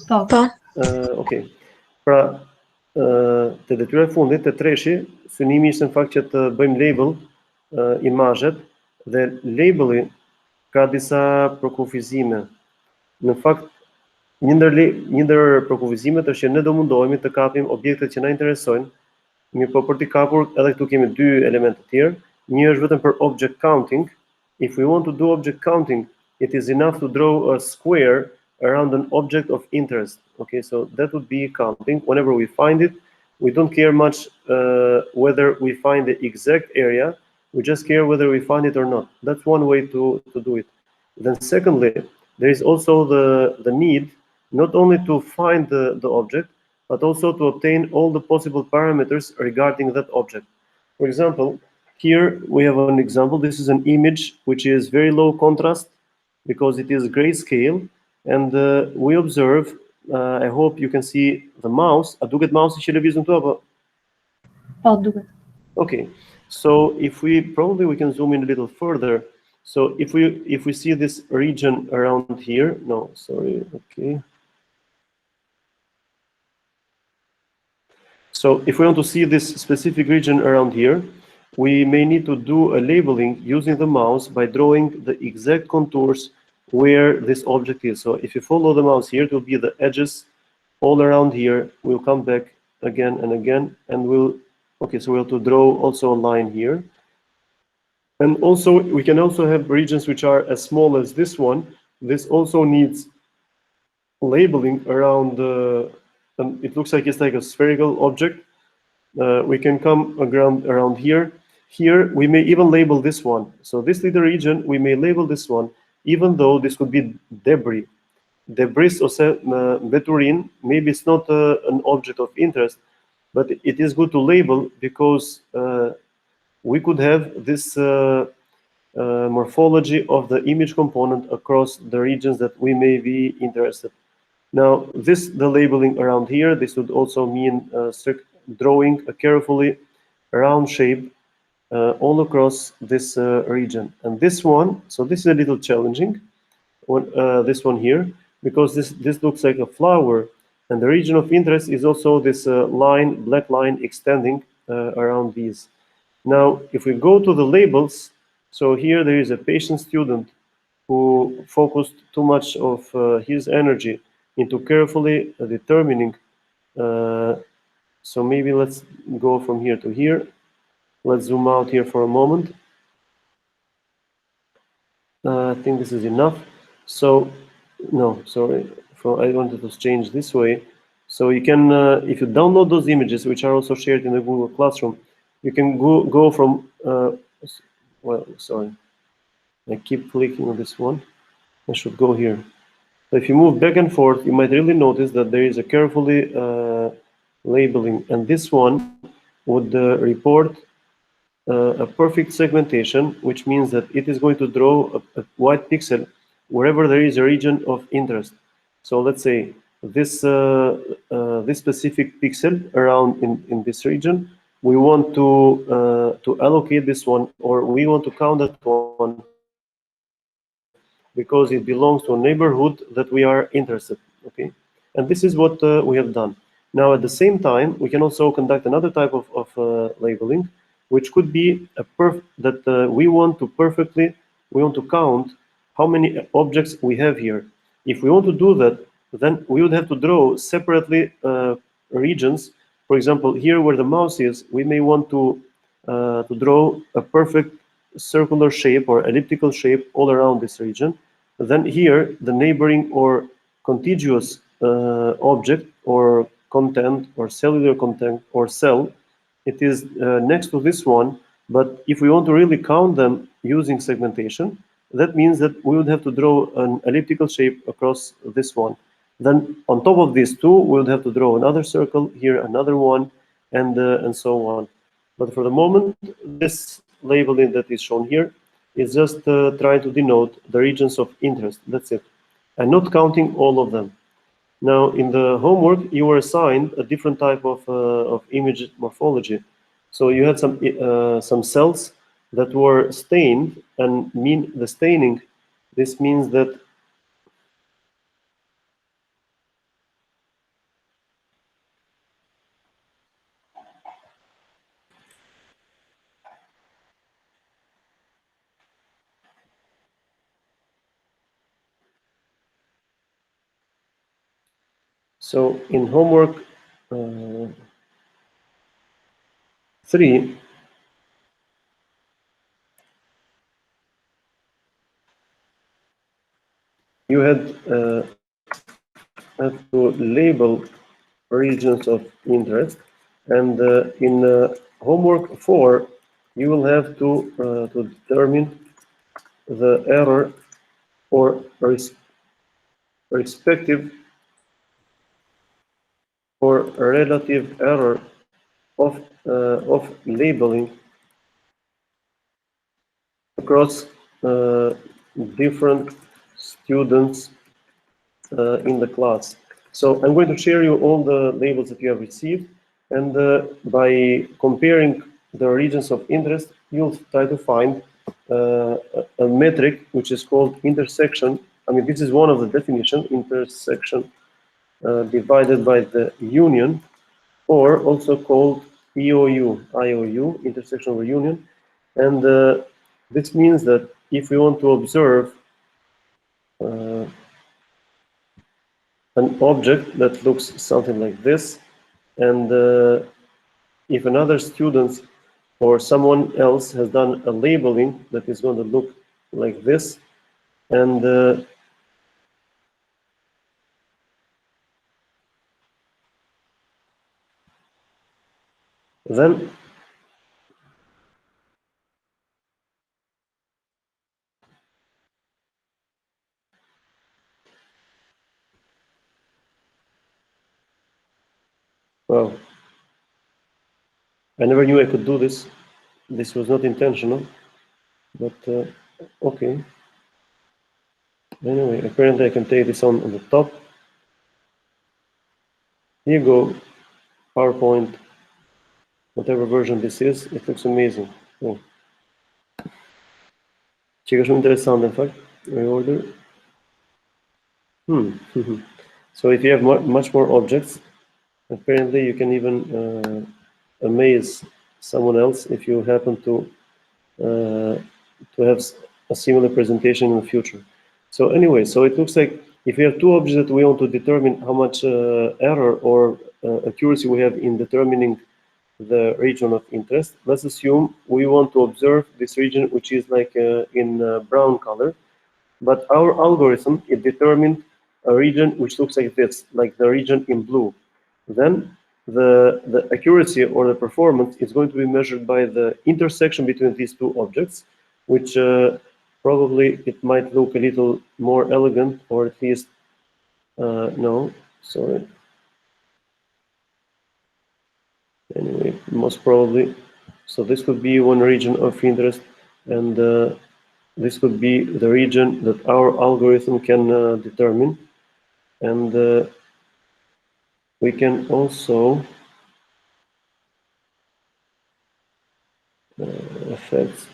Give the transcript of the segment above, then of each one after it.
Po. Okej. Pra, të detyra e fundit të treshi, synimi ishte në fakt që të bëjmë label imazhet dhe labeli ka disa përkufizime. Në fakt, një ndër përkufizimet është që ne do mundohemi të kapim objektet që na interesojnë, mirë po për t'i kapur edhe këtu kemi dy elemente të tjerë. Një është vetëm për object counting. If we want to do object counting, it is enough to draw a square around an object of interest. Okay, so that would be counting. Whenever we find it, we don't care much whether we find the exact area. We just care whether we find it or not. That's one way to do it. Then secondly, there is also the need not only to find the object, but also to obtain all the possible parameters regarding that object. For example, here we have an example. This is an image which is very low contrast because it is grayscale, and we observe. I hope you can see the mouse. A duket mouse që lëvizën këtu apo? Po, duket. Okay, so if we can zoom in a little further. So if we see this region around here, no, sorry, okay. So if we want to see this specific region around here, we may need to do a labeling using the mouse by drawing the exact contours where this object is. So if you follow the mouse here, it will be the edges all around here. We'll come back again and again, and okay, so we'll have to draw also a line here. And also, we can also have regions which are as small as this one. This also needs labeling around it looks like it's like a spherical object. We can come around here. Here, we may even label this one. So this little region, we may label this one, even though this could be debris. Debris ose mbeturin, maybe it's not an object of interest, but it is good to label because we could have this morphology of the image component across the regions that we may be interested. Now, the labeling around here, this would also mean drawing a carefully round shape all across this region. And this one, so this is a little challenging, this one here, because this looks like a flower, and the region of interest is also this black line extending around these. Now, if we go to the labels, so here there is a patient student who focused too much of his energy into carefully determining. So maybe let's go from here to here. Let's zoom out here for a moment. I think this is enough. So, no, sorry, I wanted to change this way. So you can, if you download those images, which are also shared in the Google Classroom, you can go from, well, sorry, I keep clicking on this one. I should go here. So if you move back and forth, you might really notice that there is a carefully labeling, and this one would report a perfect segmentation, which means that it is going to draw a white pixel wherever there is a region of interest. So let's say this this specific pixel around in this region, we want to allocate this one, or we want to count that one because it belongs to a neighborhood that we are interested. Okay, and this is what we have done. Now, at the same time, we can also conduct another type of labeling, which could be we want to count how many objects we have here. If we want to do that, then we would have to draw separately regions. For example, here where the mouse is, we may want to draw a perfect circular shape or elliptical shape all around this region. Then here, the neighboring or contiguous object or content or cellular content or cell, it is next to this one. But if we want to really count them using segmentation, that means that we would have to draw an elliptical shape across this one. Then on top of these two, we would have to draw another circle, here another one, and so on. But for the moment, this labeling that is shown here is just trying to denote the regions of interest. That's it. I'm not counting all of them. Now, in the homework, you were assigned a different type of image morphology. So you had some cells that were stained, and the staining. This means that So in homework 3, you had to label regions of interest, and in homework 4, you will have to determine the error or respective or relative error of labeling across different students in the class. So I'm going to share you all the labels that you have received, and by comparing the regions of interest, you'll try to find a metric which is called intersection. I mean, this is one of the definitions, intersection divided by the union, or also called IOU, intersection over union. And this means that if we want to observe an object that looks something like this, and if another student or someone else has done a labeling that is going to look like this, and then well, I never knew I could do this. This was not intentional, but okay. Anyway, apparently I can take this on the top. Here you go, PowerPoint, whatever version this is, it looks amazing. Oh. Чекаш интересant, in fact, reorder. So if you have much more objects, apparently you can even amaze someone else if you happen to have a similar presentation in the future. So anyway, so it looks like if we have two objects that we want to determine how much error or accuracy we have in determining the region of interest, let's assume we want to observe this region, which is like in brown color, but our algorithm, it determined a region which looks like this, like the region in blue. Then the accuracy or the performance is going to be measured by the intersection between these two objects, which probably it might look a little more elegant, or at least, no, sorry. Anyway, most probably. So this would be one region of interest, and this would be the region that our algorithm can determine. And we can also effects.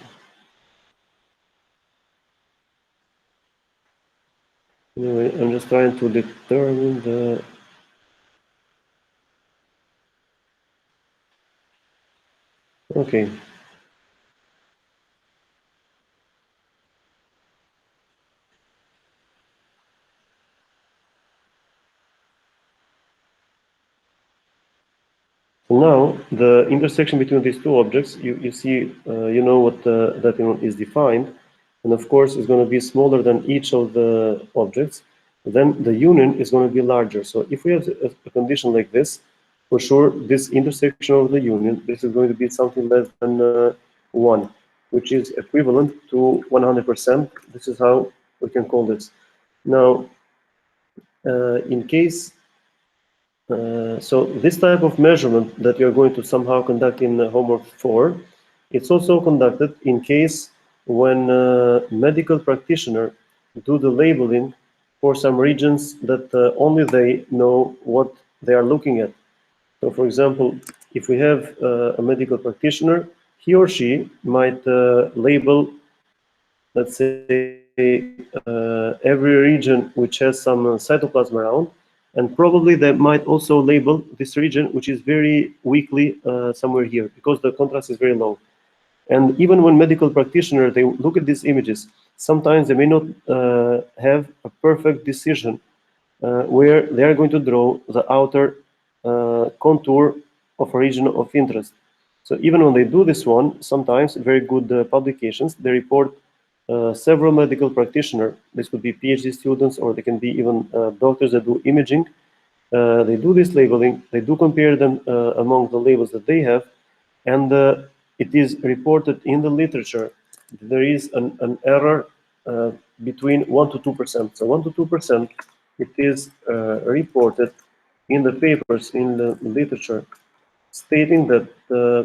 Anyway, I'm just trying to determine the okay. So now the intersection between these two objects, you see, you know what that is defined, and of course it's going to be smaller than each of the objects. Then the union is going to be larger. So if we have a condition like this, for sure this intersection of the union, this is going to be something less than 1, which is equivalent to 100%. This is how we can call this. Now, in case so this type of measurement that you're going to somehow conduct in homework 4, it's also conducted in case when medical practitioner do the labeling for some regions that only they know what they are looking at. So for example, if we have a medical practitioner, he or she might label, let's say, every region which has some cytoplasm around, and probably they might also label this region which is very weakly somewhere here, because the contrast is very low. And even when medical practitioners, they look at these images, sometimes they may not have a perfect decision where they are going to draw the outer contour of a region of interest. So even when they do this one, sometimes very good publications, they report several medical practitioners. This could be PhD students, or they can be even doctors that do imaging. They do this labeling, they do compare them among the labels that they have, and it is reported in the literature there is an error between 1 to 2%. So 1 to 2%, it is reported in the papers, in the literature, stating that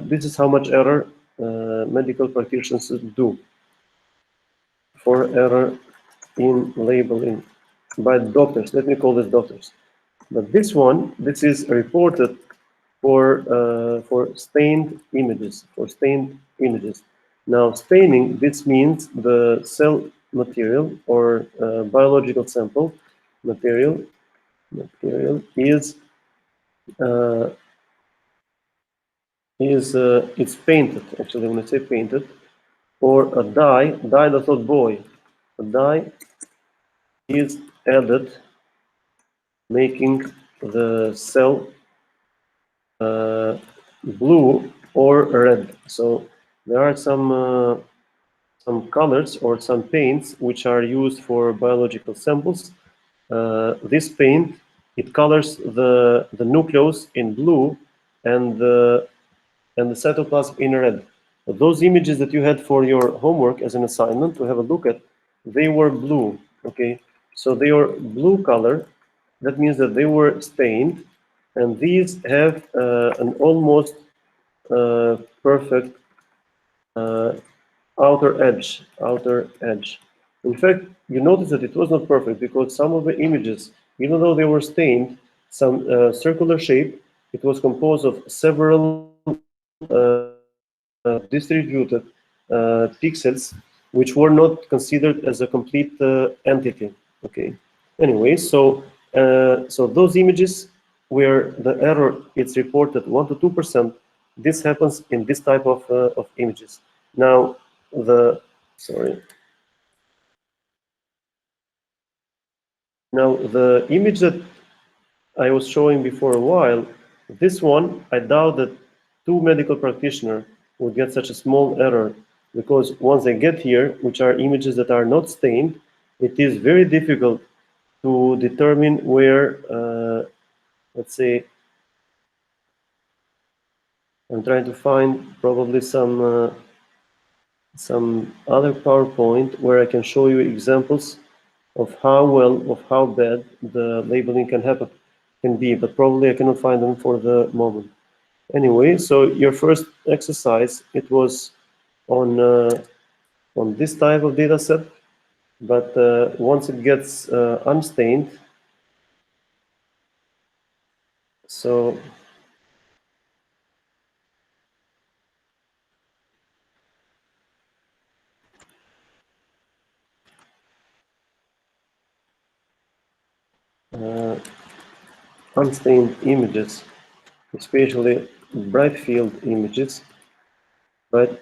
this is how much error medical practitioners do for error in labeling by doctors. Let me call this doctors. But this one, this is reported for stained images, Now, staining, this means the cell material or biological sample material is uh, it's painted. Actually, when I say painted, or a dye does not boil. A dye is added, making the cell blue or red. So there are some colors or some paints which are used for biological samples. This paint, it colors the nucleus in blue and the cytoplasm in red. Those images that you had for your homework as an assignment to have a look at, they were blue, okay? So they are blue color. That means that they were stained, and these have an almost perfect uh, outer edge. In fact, you notice that it was not perfect because some of the images, even though they were stained, some circular shape, it was composed of several distributed pixels, which were not considered as a complete entity. Okay. Anyway, so those images where the error is reported 1 to 2%, this happens in this type of images. Now, Now the image that I was showing before a while, this one, I doubt that two medical practitioners will get such a small error, because once they get here, which are images that are not stained, it is very difficult to determine where, let's say, I'm trying to find probably some other PowerPoint where I can show you examples of how bad the labeling can be, but probably I cannot find them for the moment. Anyway, so your first exercise, it was on this type of data set, but once it gets unstained, so unstained images, especially bright field images, right?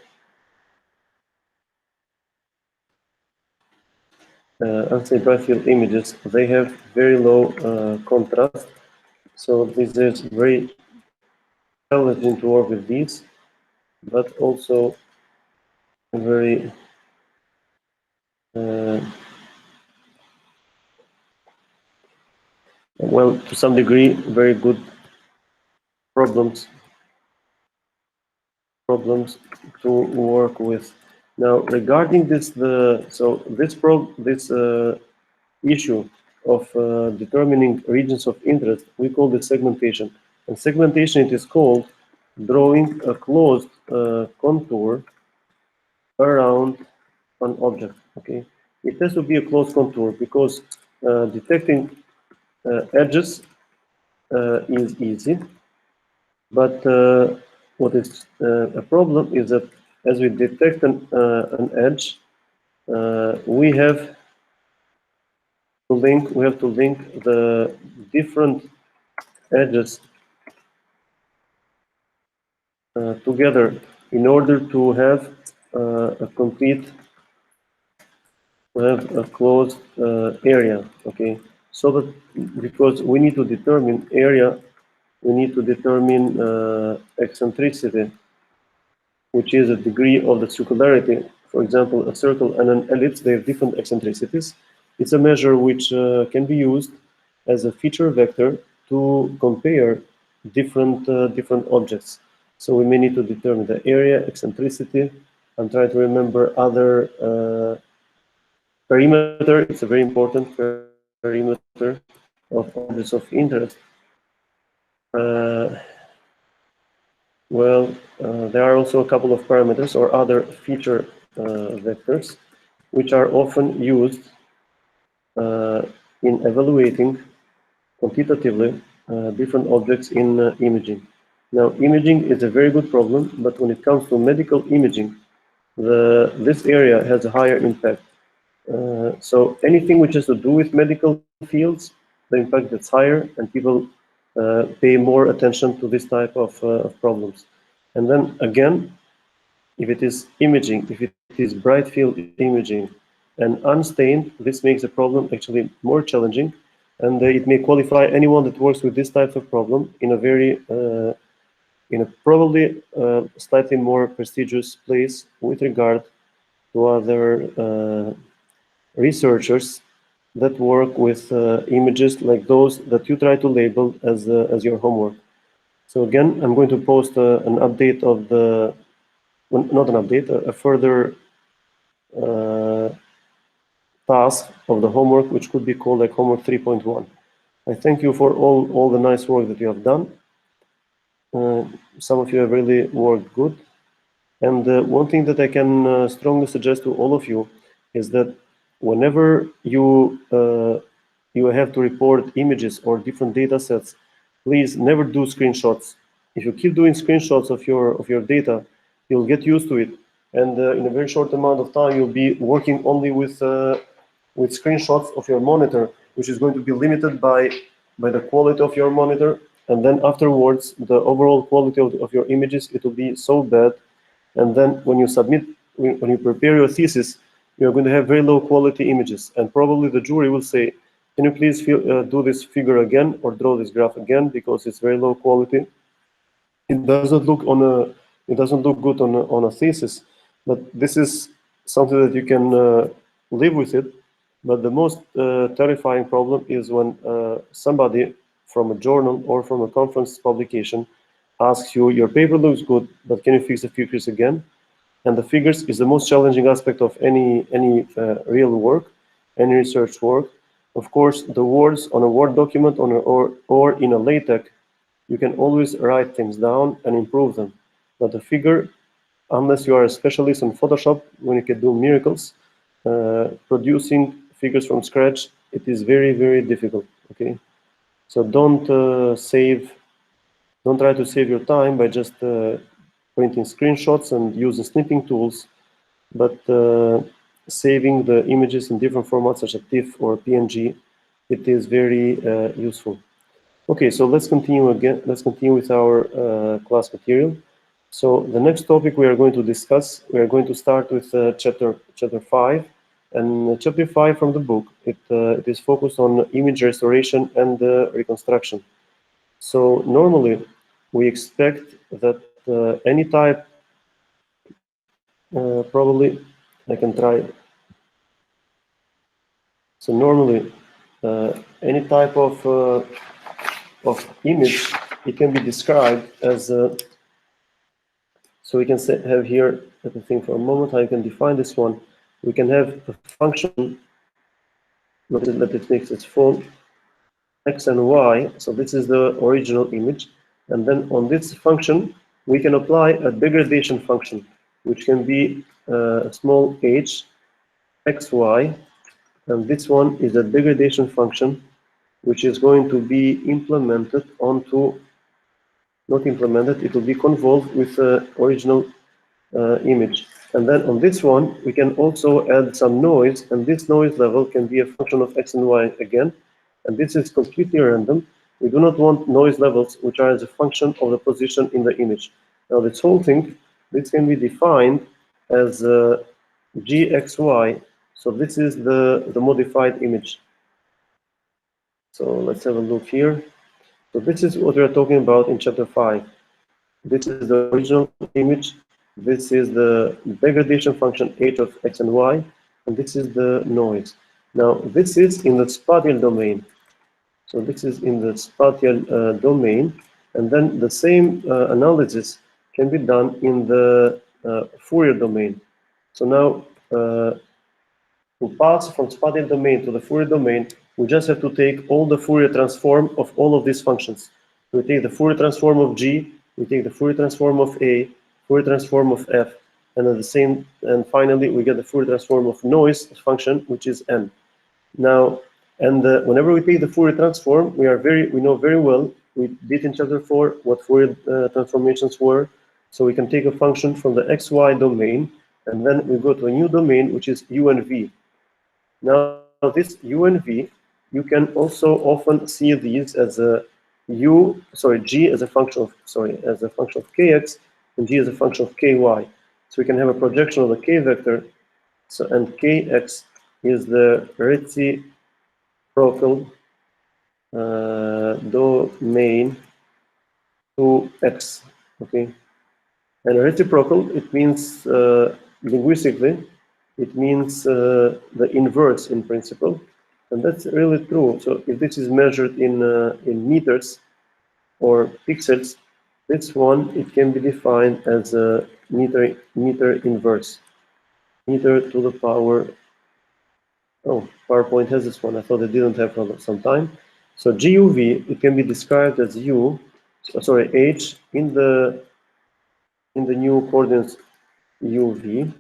Unstained bright field images, they have very low contrast, so this is very challenging to work with these, but also very well, to some degree, very good problems to work with. Now, regarding this, this issue of determining regions of interest, we call this segmentation. And segmentation, it is called drawing a closed contour around an object. Okay, it has to be a closed contour because detecting edges is easy, but what is a problem is that as we detect an edge, we have to link the different edges together in order to have a complete, to have a closed area. Okay, So that, because we need to determine area, we need to determine eccentricity, which is a degree of the circularity. For example, a circle and an ellipse, they have different eccentricities. It's a measure which can be used as a feature vector to compare different objects. So we may need to determine the area, eccentricity. I'm trying to remember other perimeter. It's a very important perimeter of objects of interest. Uh, there are also a couple of parameters or other feature vectors, which are often used in evaluating quantitatively different objects in imaging. Now, imaging is a very good problem, but when it comes to medical imaging, this area has a higher impact. So anything which has to do with medical fields, the impact gets higher, and people pay more attention to this type of problems. And then again, if it is imaging, if it is bright field imaging and unstained, this makes the problem actually more challenging, and it may qualify anyone that works with this type of problem in a very, in a probably slightly more prestigious place with regard to other researchers that work with images like those that you try to label as your homework. So again, I'm going to post an update of the, well, not an update, a further task of the homework, which could be called like homework 3.1. I thank you for all the nice work that you have done. Some of you have really worked good. And one thing that I can strongly suggest to all of you is that whenever you have to report images or different data sets, please never do screenshots. If you keep doing screenshots of your data, you'll get used to it, and in a very short amount of time, you'll be working only with screenshots of your monitor, which is going to be limited by the quality of your monitor, and then afterwards, the overall quality of your images, it will be so bad. And then when you submit, when you prepare your thesis, you're going to have very low quality images. And probably the jury will say, can you please do this figure again or draw this graph again, because it's very low quality. It doesn't look good on a thesis, but this is something that you can live with it. But the most terrifying problem is when somebody from a journal or from a conference publication asks you, your paper looks good, but can you fix the figures again? And the figures is the most challenging aspect of any real work, any research work. Of course, the words on a Word document or in a LaTeX, you can always write things down and improve them. But the figure, unless you are a specialist in Photoshop, when you can do miracles, producing figures from scratch, it is very, very difficult. Okay, so don't try to save your time by just printing screenshots and using snipping tools, but saving the images in different formats such as TIFF or PNG, it is very useful. Okay, so let's continue again. Let's continue with our class material. So the next topic we are going to discuss, we are going to start with chapter 5, and chapter 5 from the book. It is focused on image restoration and reconstruction. So normally we expect that any type, probably I can try. So normally any type of image, it can be described as so we can have here, let me think for a moment how you can define this one. We can have a function, let it make its full, x and y. So this is the original image. And then on this function, we can apply a degradation function, which can be small h, xy. And this one is a degradation function, which is going to be implemented onto, not implemented, it will be convolved with the original image. And then on this one, we can also add some noise, and this noise level can be a function of x and y again. And this is completely random. We do not want noise levels which are as a function of the position in the image. Now this whole thing, this can be defined as gxy. So this is the modified image. So let's have a look here. So this is what we are talking about in chapter 5. This is the original image. This is the degradation function h of x and y, and this is the noise. Now, this is in the spatial domain. So this is in the spatial domain, and then the same analysis can be done in the Fourier domain. So now, to pass from spatial domain to the Fourier domain, we just have to take all the Fourier transform of all of these functions. We take the Fourier transform of G, we take the Fourier transform of A, Fourier transform of F, and at the same, and finally we get the Fourier transform of noise function, which is N. Now, and whenever we take the Fourier transform, we know very well, we did in chapter 4 what Fourier transformations were. So we can take a function from the xy domain, and then we go to a new domain, which is u and v. Now, this u and v, you can also often see these as a g as a function of kx, and g as a function of ky. So we can have a projection of the k vector. So and kx is the reciprocal domain to x. Okay, and reciprocal, it means linguistically, it means the inverse in principle, and that's really true. So if this is measured in meters or pixels, this one, it can be defined as a meter inverse, meter to the power. Oh, PowerPoint has this one. I thought it didn't have for some time. So GUV, it can be described as h in the new coordinates UV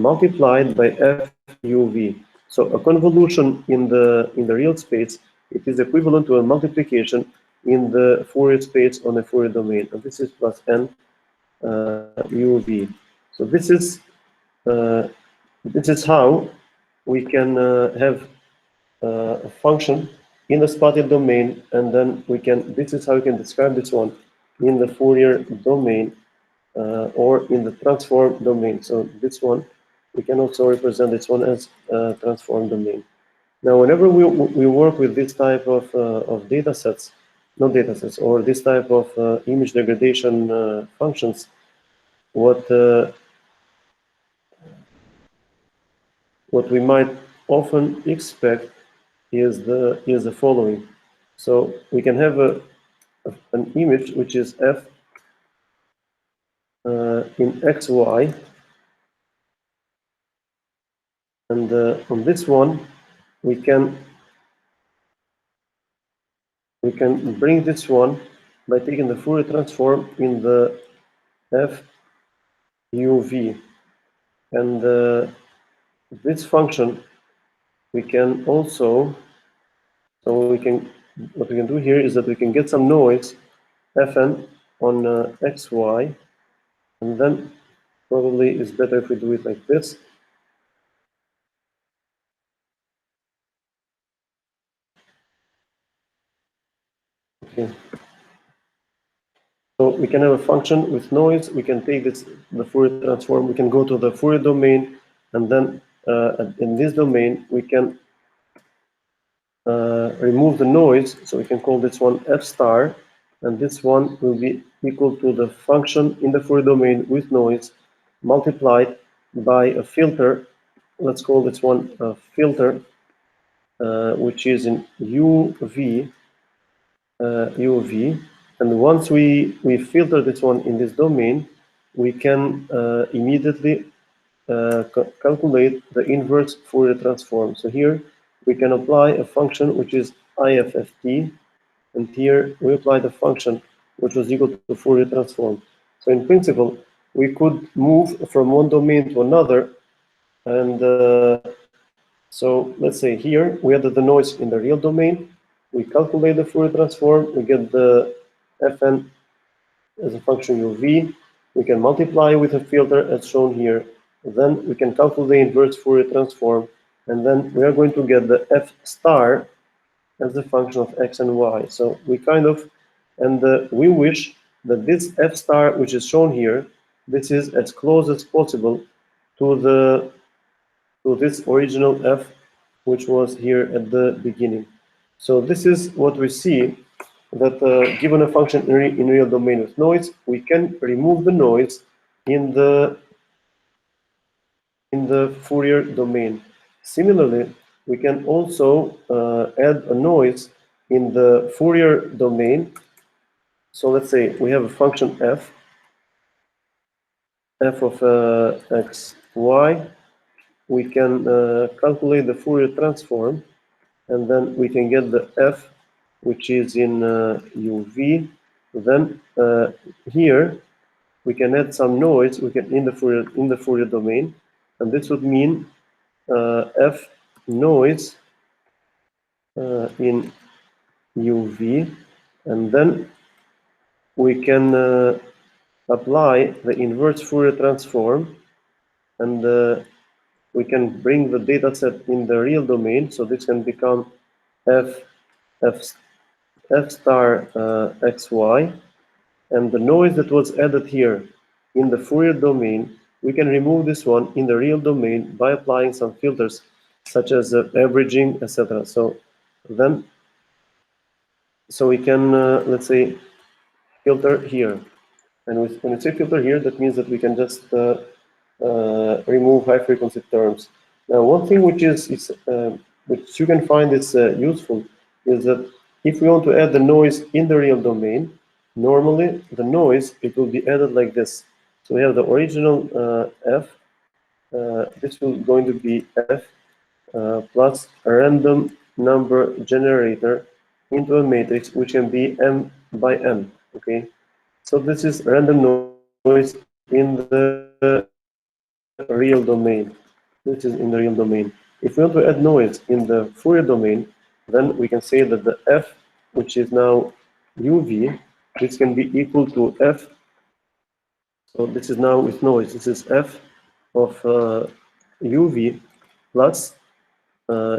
multiplied by FUV. So a convolution in the real space, it is equivalent to a multiplication in the Fourier space on a Fourier domain, and this is plus n UV. So this is how we can have a function in the spatial domain, and then this is how we can describe this one in the Fourier domain or in the transform domain. So this one, we can also represent this one as a transform domain. Now, whenever we work with this type of data sets, not data sets, or this type of image degradation functions, what we might often expect is the following. So we can have an image which is f in xy, and on this one we can bring this one by taking the Fourier transform in the f uv, and this function we can also, what we can do here is that we can get some noise fn on xy, and then probably it's better if we do it like this. Okay. So we can have a function with noise. We can take the Fourier transform. We can go to the Fourier domain, and then in this domain we can remove the noise. So we can call this one f star, and this one will be equal to the function in the Fourier domain with noise multiplied by a filter. Let's call this one a filter, which is in UV. UV, and once we filter this one in this domain, we can immediately calculate the inverse Fourier transform. So here we can apply a function which is IFFT, and here we apply the function which was equal to Fourier transform. So in principle, we could move from one domain to another, and so let's say here we added the noise in the real domain. We calculate the Fourier transform. We get the Fn as a function uv. We can multiply with a filter as shown here. Then we can calculate the inverse Fourier transform, and then we are going to get the f star as a function of x and y. So we we wish that this f star, which is shown here, this is as close as possible to this original f, which was here at the beginning. So this is what we see, that given a function in real domain with noise, we can remove the noise in the Fourier domain. Similarly, we can also add a noise in the Fourier domain. So let's say we have a function f of x, y. We can calculate the Fourier transform, and then we can get the f, which is in uv. Then here we can add some noise. We can in the Fourier domain, and this would mean f noise in uv, and then we can apply the inverse Fourier transform, and we can bring the data set in the real domain. So this can become f star xy, and the noise that was added here in the Fourier domain, we can remove this one in the real domain by applying some filters such as averaging, etc. So then, so we can let's say filter here, and when we say filter here, that means that we can just remove high frequency terms. Now, one thing which which you can find is useful is that if we want to add the noise in the real domain, normally the noise, it will be added like this. So we have the original f. This will going to be f plus a random number generator into a matrix which can be m by n. Okay, so this is random noise in the real domain. This is in the real domain. If we want to add noise in the Fourier domain, then we can say that the f, which is now uv, this can be equal to f. So this is now with noise. This is f of uv plus,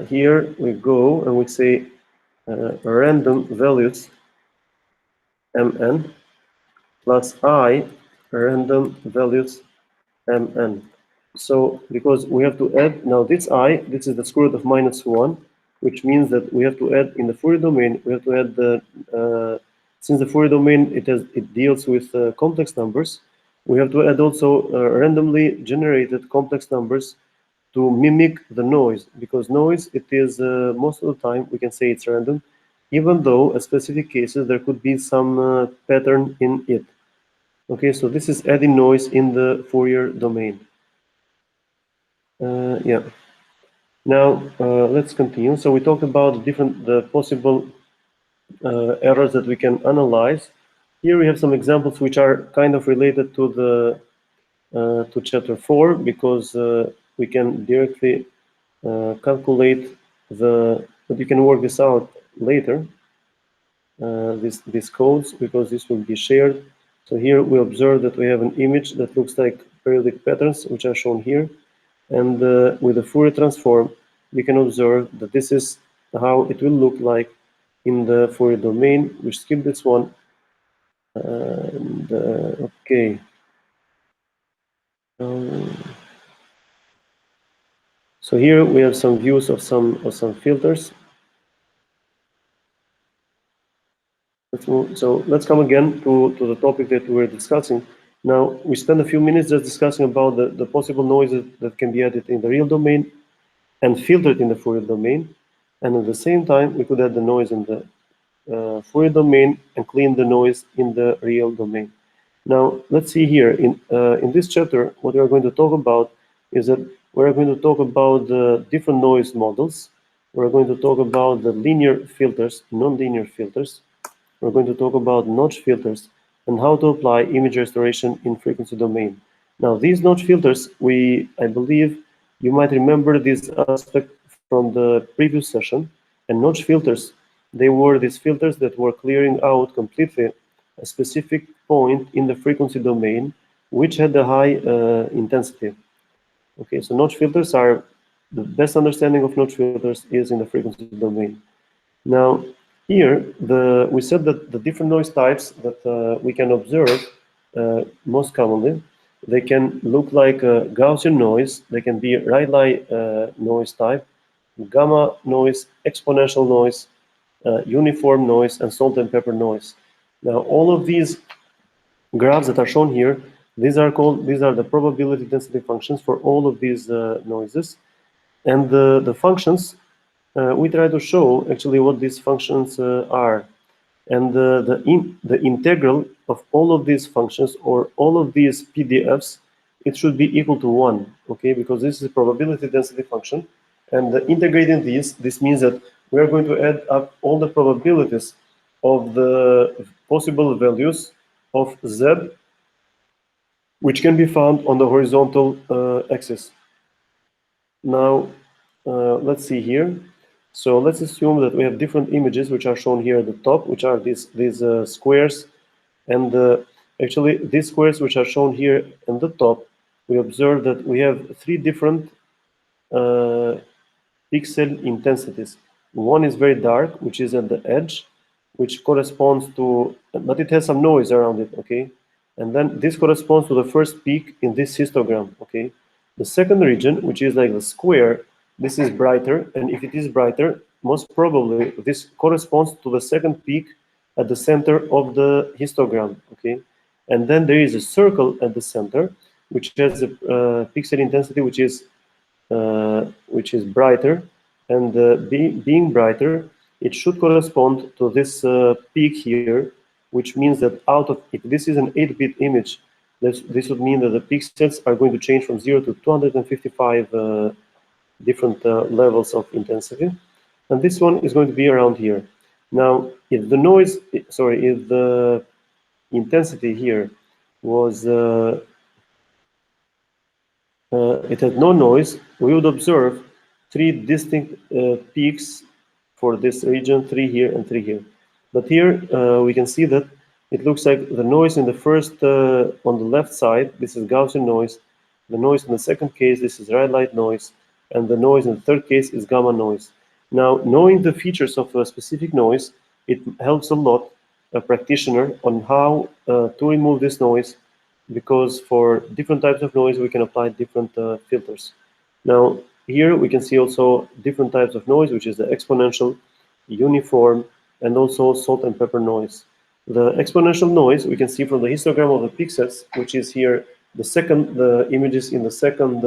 here we go and we say random values mn plus I random values mn. So because we have to add now this I, this is the square root of -1, which means that we have to add in the Fourier domain, we have to add the since the Fourier domain it deals with complex numbers, we have to add also randomly generated complex numbers to mimic the noise, because noise, it is most of the time we can say it's random, even though in specific cases there could be some pattern in it. Okay, so this is adding noise in the Fourier domain. Yeah. Now let's continue. So we talked about the possible errors that we can analyze. Here we have some examples which are kind of related to the to chapter 4, because we can directly calculate but you can work this out later, these codes, because this will be shared. So here we observe that we have an image that looks like periodic patterns, which are shown here. And with the Fourier transform, we can observe that this is how it will look like in the Fourier domain. We skip this one. And, okay. So here we have some views of some filters. So let's come again to the topic that we were discussing. Now, we spent a few minutes just discussing about the possible noises that can be added in the real domain and filtered in the Fourier domain. And at the same time, we could add the noise in the Fourier domain and clean the noise in the real domain. Now, let's see here. In this chapter, what we are going to talk about is that we're going to talk about the different noise models. We're going to talk about the linear filters, non-linear filters. We're going to talk about notch filters and how to apply image restoration in frequency domain. Now, these notch filters, I believe you might remember this aspect from the previous session. And notch filters, they were these filters that were clearing out completely a specific point in the frequency domain, which had a high intensity. Okay, so notch filters are, the best understanding of notch filters is in the frequency domain. Now, here, we said that the different noise types that we can observe most commonly, they can look like Gaussian noise, they can be Rayleigh noise type, gamma noise, exponential noise, uniform noise, and salt and pepper noise. Now, all of these graphs that are shown here, these are the probability density functions for all of these noises. And the functions, we try to show actually what these functions are. And the integral of all of these functions or all of these PDFs, it should be equal to 1, okay? Because this is a probability density function. And integrating these, this means that we are going to add up all the probabilities of the possible values of Z, which can be found on the horizontal axis. Now, let's see here. So let's assume that we have different images which are shown here at the top, which are these squares. And actually, these squares which are shown here at the top, we observe that we have 3 different pixel intensities. One is very dark, which is at the edge, which corresponds to, but it has some noise around it, okay? And then this corresponds to the first peak in this histogram, okay? The second region, which is like the square, this is brighter, and if it is brighter, most probably this corresponds to the second peak at the center of the histogram, okay? And then there is a circle at the center, which has a pixel intensity which is brighter, and being brighter, it should correspond to this peak here, which means that out of, if this is an 8-bit image, this would mean that the pixels are going to change from 0 to 255 different levels of intensity. And this one is going to be around here. Now, if the noise, sorry, if the intensity here was, it had no noise, we would observe 3 distinct peaks for this region, 3 here and 3 here. But here we can see that it looks like the noise in the first, on the left side, this is Gaussian noise. The noise in the second case, this is red light noise. And the noise in the third case is gamma noise. Now, knowing the features of a specific noise, it helps a lot a practitioner on how to remove this noise, because for different types of noise, we can apply different filters. Now, here we can see also different types of noise, which is the exponential, uniform, and also salt and pepper noise. The exponential noise, we can see from the histogram of the pixels, which is here the images in the second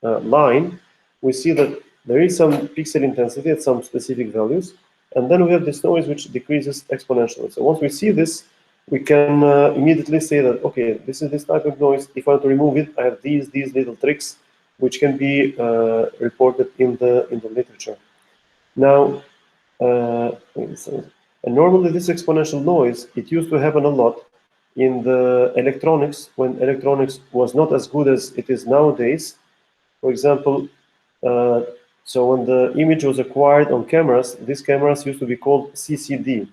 line. We see that there is some pixel intensity at some specific values, and then we have this noise which decreases exponentially. So once we see this, we can immediately say that, okay, this is this type of noise. If I want to remove it, I have these little tricks which can be reported in the literature. Now, and normally this exponential noise, it used to happen a lot in the electronics, when electronics was not as good as it is nowadays. For example, so when the image was acquired on cameras, these cameras used to be called CCD.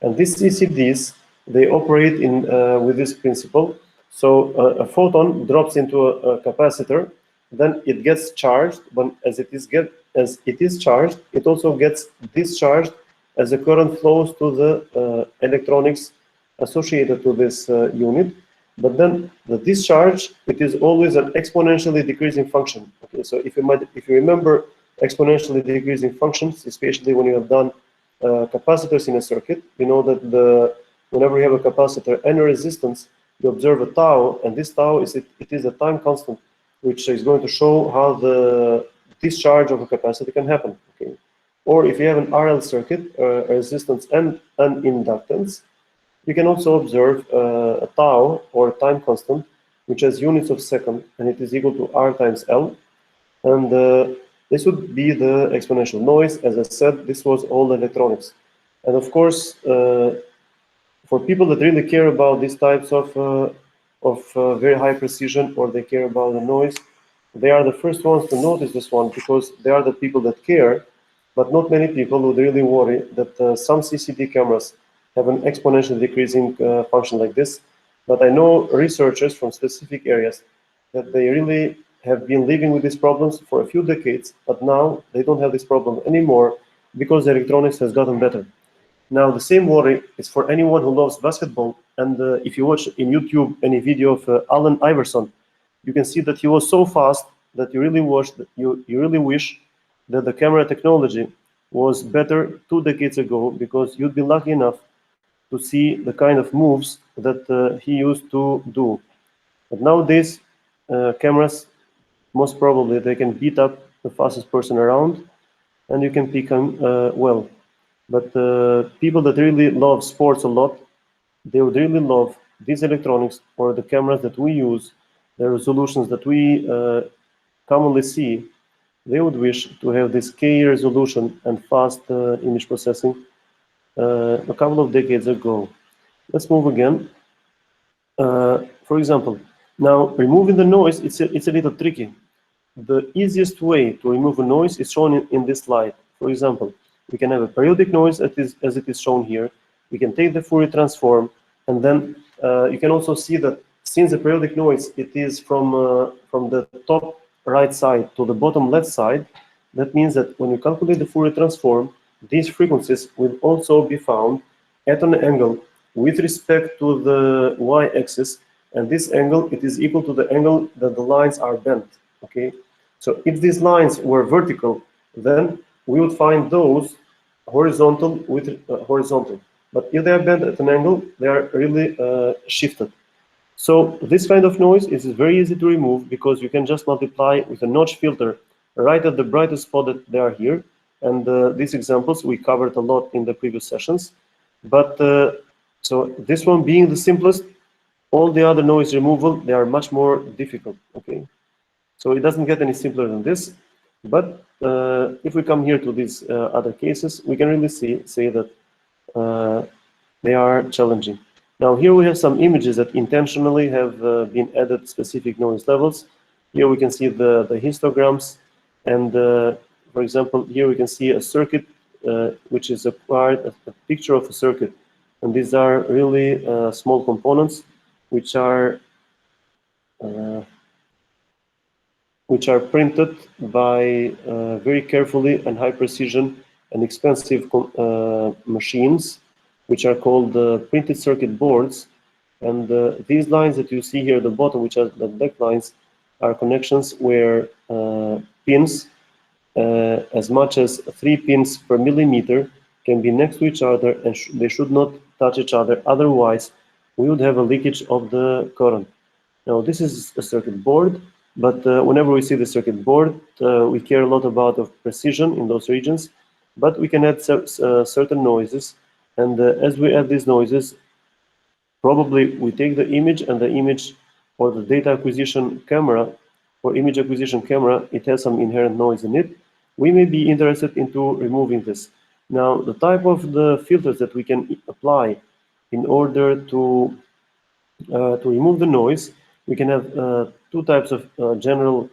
And these CCDs, they operate in with this principle. So a photon drops into a capacitor, then it gets charged. But as it is charged, it also gets discharged as the current flows to the electronics associated to this unit. But then the discharge, it is always an exponentially decreasing function. Okay, so if you remember exponentially decreasing functions, especially when you have done capacitors in a circuit, you know that whenever you have a capacitor and a resistance, you observe a tau, and this tau is it is a time constant, which is going to show how the discharge of a capacitor can happen. Okay, or if you have an RL circuit, a resistance and an inductance, you can also observe a tau, or a time constant, which has units of second, and it is equal to R times L. And this would be the exponential noise. As I said, this was all electronics. And of course, for people that really care about these types of very high precision, or they care about the noise, they are the first ones to notice this one, because they are the people that care. But not many people would really worry that some CCD cameras have an exponentially decreasing function like this. But I know researchers from specific areas that they really have been living with these problems for a few decades, but now they don't have this problem anymore because the electronics has gotten better. Now, the same worry is for anyone who loves basketball. And if you watch in YouTube any video of Allen Iverson, you can see that he was so fast that you really wish that the camera technology was better 2 decades ago, because you'd be lucky enough to see the kind of moves that he used to do. But nowadays, cameras, most probably, they can beat up the fastest person around, and you can pick them well. But people that really love sports a lot, they would really love these electronics or the cameras that we use, the resolutions that we commonly see. They would wish to have this K resolution and fast image processing a couple of decades ago. Let's move again. For example, now removing the noise, it's a little tricky. The easiest way to remove a noise is shown in this slide. For example, we can have a periodic noise as it is shown here. We can take the Fourier transform, and then you can also see that since the periodic noise, it is from the top right side to the bottom left side. That means that when you calculate the Fourier transform, these frequencies will also be found at an angle with respect to the y-axis, and this angle, it is equal to the angle that the lines are bent. Okay, so if these lines were vertical, then we would find those horizontal with horizontal. But if they are bent at an angle, they are really shifted. So this kind of noise is very easy to remove, because you can just multiply with a notch filter right at the brightest spot that they are here. And these examples we covered a lot in the previous sessions. But so this one being the simplest, all the other noise removal, they are much more difficult. Okay, so it doesn't get any simpler than this. But if we come here to these other cases, we can really say that they are challenging. Now here we have some images that intentionally have been added specific noise levels. Here we can see the histograms, and for example, here we can see a circuit which is a picture of a circuit, and these are really small components which are printed by very carefully and high precision and expensive machines, which are called printed circuit boards. And these lines that you see here at the bottom, which are the black lines, are connections where pins, as much as 3 pins per millimeter, can be next to each other, and they should not touch each other. Otherwise, we would have a leakage of the current. Now, this is a circuit board, but whenever we see the circuit board, we care a lot about of precision in those regions, but we can add certain noises. And as we add these noises, probably we take the image, and the image or the data acquisition camera or image acquisition camera, it has some inherent noise in it. We may be interested into removing this. Now, the type of the filters that we can apply in order to remove the noise, we can have two types of general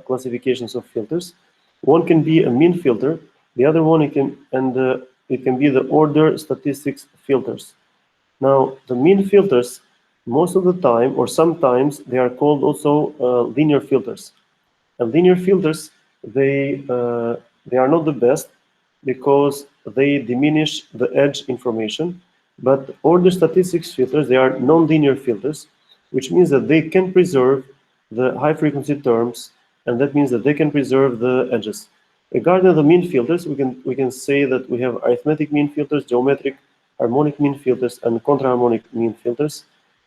classifications of filters. One can be a mean filter. The other one it can be the order statistics filters. Now, the mean filters, most of the time or sometimes, they are called also linear filters. And linear filters, they are not the best, because they diminish the edge information. But order statistics filters, they are non-linear filters, which means that they can preserve the high frequency terms, and that means that they can preserve the edges. Regarding the mean filters, we can say that we have arithmetic mean filters, geometric, harmonic mean filters, and contraharmonic mean filters.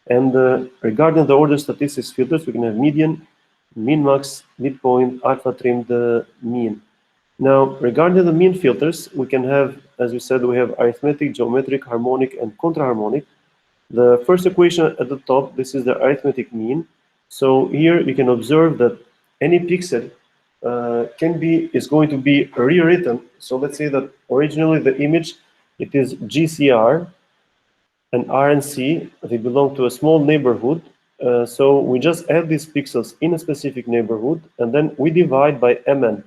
And regarding the order statistics filters, we can have median, min max, midpoint, alpha trimmed mean. Now, regarding the mean filters, we can have, as we said, we have arithmetic, geometric, harmonic, and contraharmonic. The first equation at the top, this is the arithmetic mean. So here you can observe that any pixel is going to be rewritten. So let's say that originally the image, it is GCR, and R and C, they belong to a small neighborhood. So we just add these pixels in a specific neighborhood, and then we divide by Mn.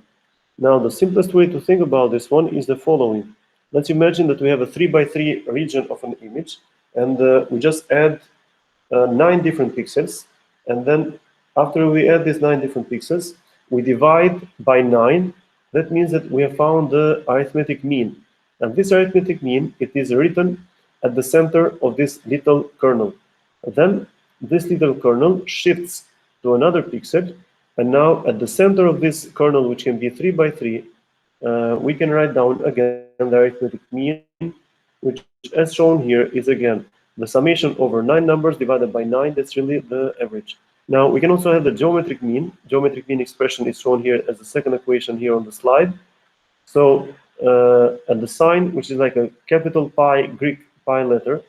Now, the simplest way to think about this one is the following. Let's imagine that we have a 3x3 region of an image, and we just add 9 different pixels. And then after we add these 9 different pixels, we divide by 9. That means that we have found the arithmetic mean. And this arithmetic mean, it is written at the center of this little kernel. And then this little kernel shifts to another pixel, and now at the center of this kernel, which can be 3x3, we can write down again the arithmetic mean, which as shown here is again the summation over 9 numbers divided by 9. That's really the average. Now we can also have the geometric mean. Geometric mean expression is shown here as the second equation here on the slide. So and the sign, which is like a capital pi, Greek pi letter,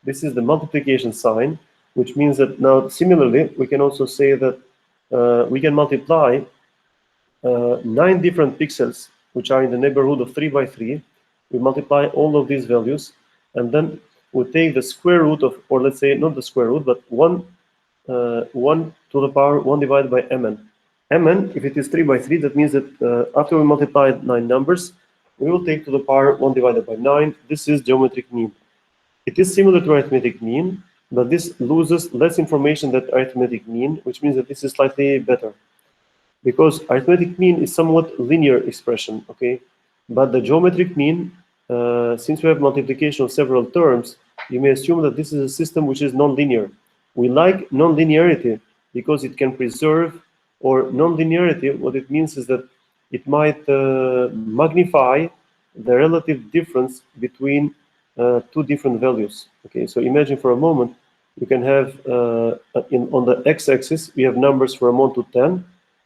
this is the multiplication sign, which means that now similarly we can also say that we can multiply 9 different pixels which are in the neighborhood of 3 by 3. We multiply all of these values, and then we take the square root of, or let's say not the square root, but 1 to the power 1 divided by mn. Mn, if it is 3 by 3, that means that after we multiply 9 numbers, we will take to the power 1 divided by 9. This is geometric mean. It is similar to arithmetic mean, but this loses less information than arithmetic mean, which means that this is slightly better. Because arithmetic mean is somewhat linear expression, okay? But the geometric mean, since we have multiplication of several terms, you may assume that this is a system which is nonlinear. We like nonlinearity because it can preserve, or nonlinearity, what it means is that it might magnify the relative difference between two different values. Okay, so imagine for a moment, you can have on the x-axis, we have numbers from 1 to 10,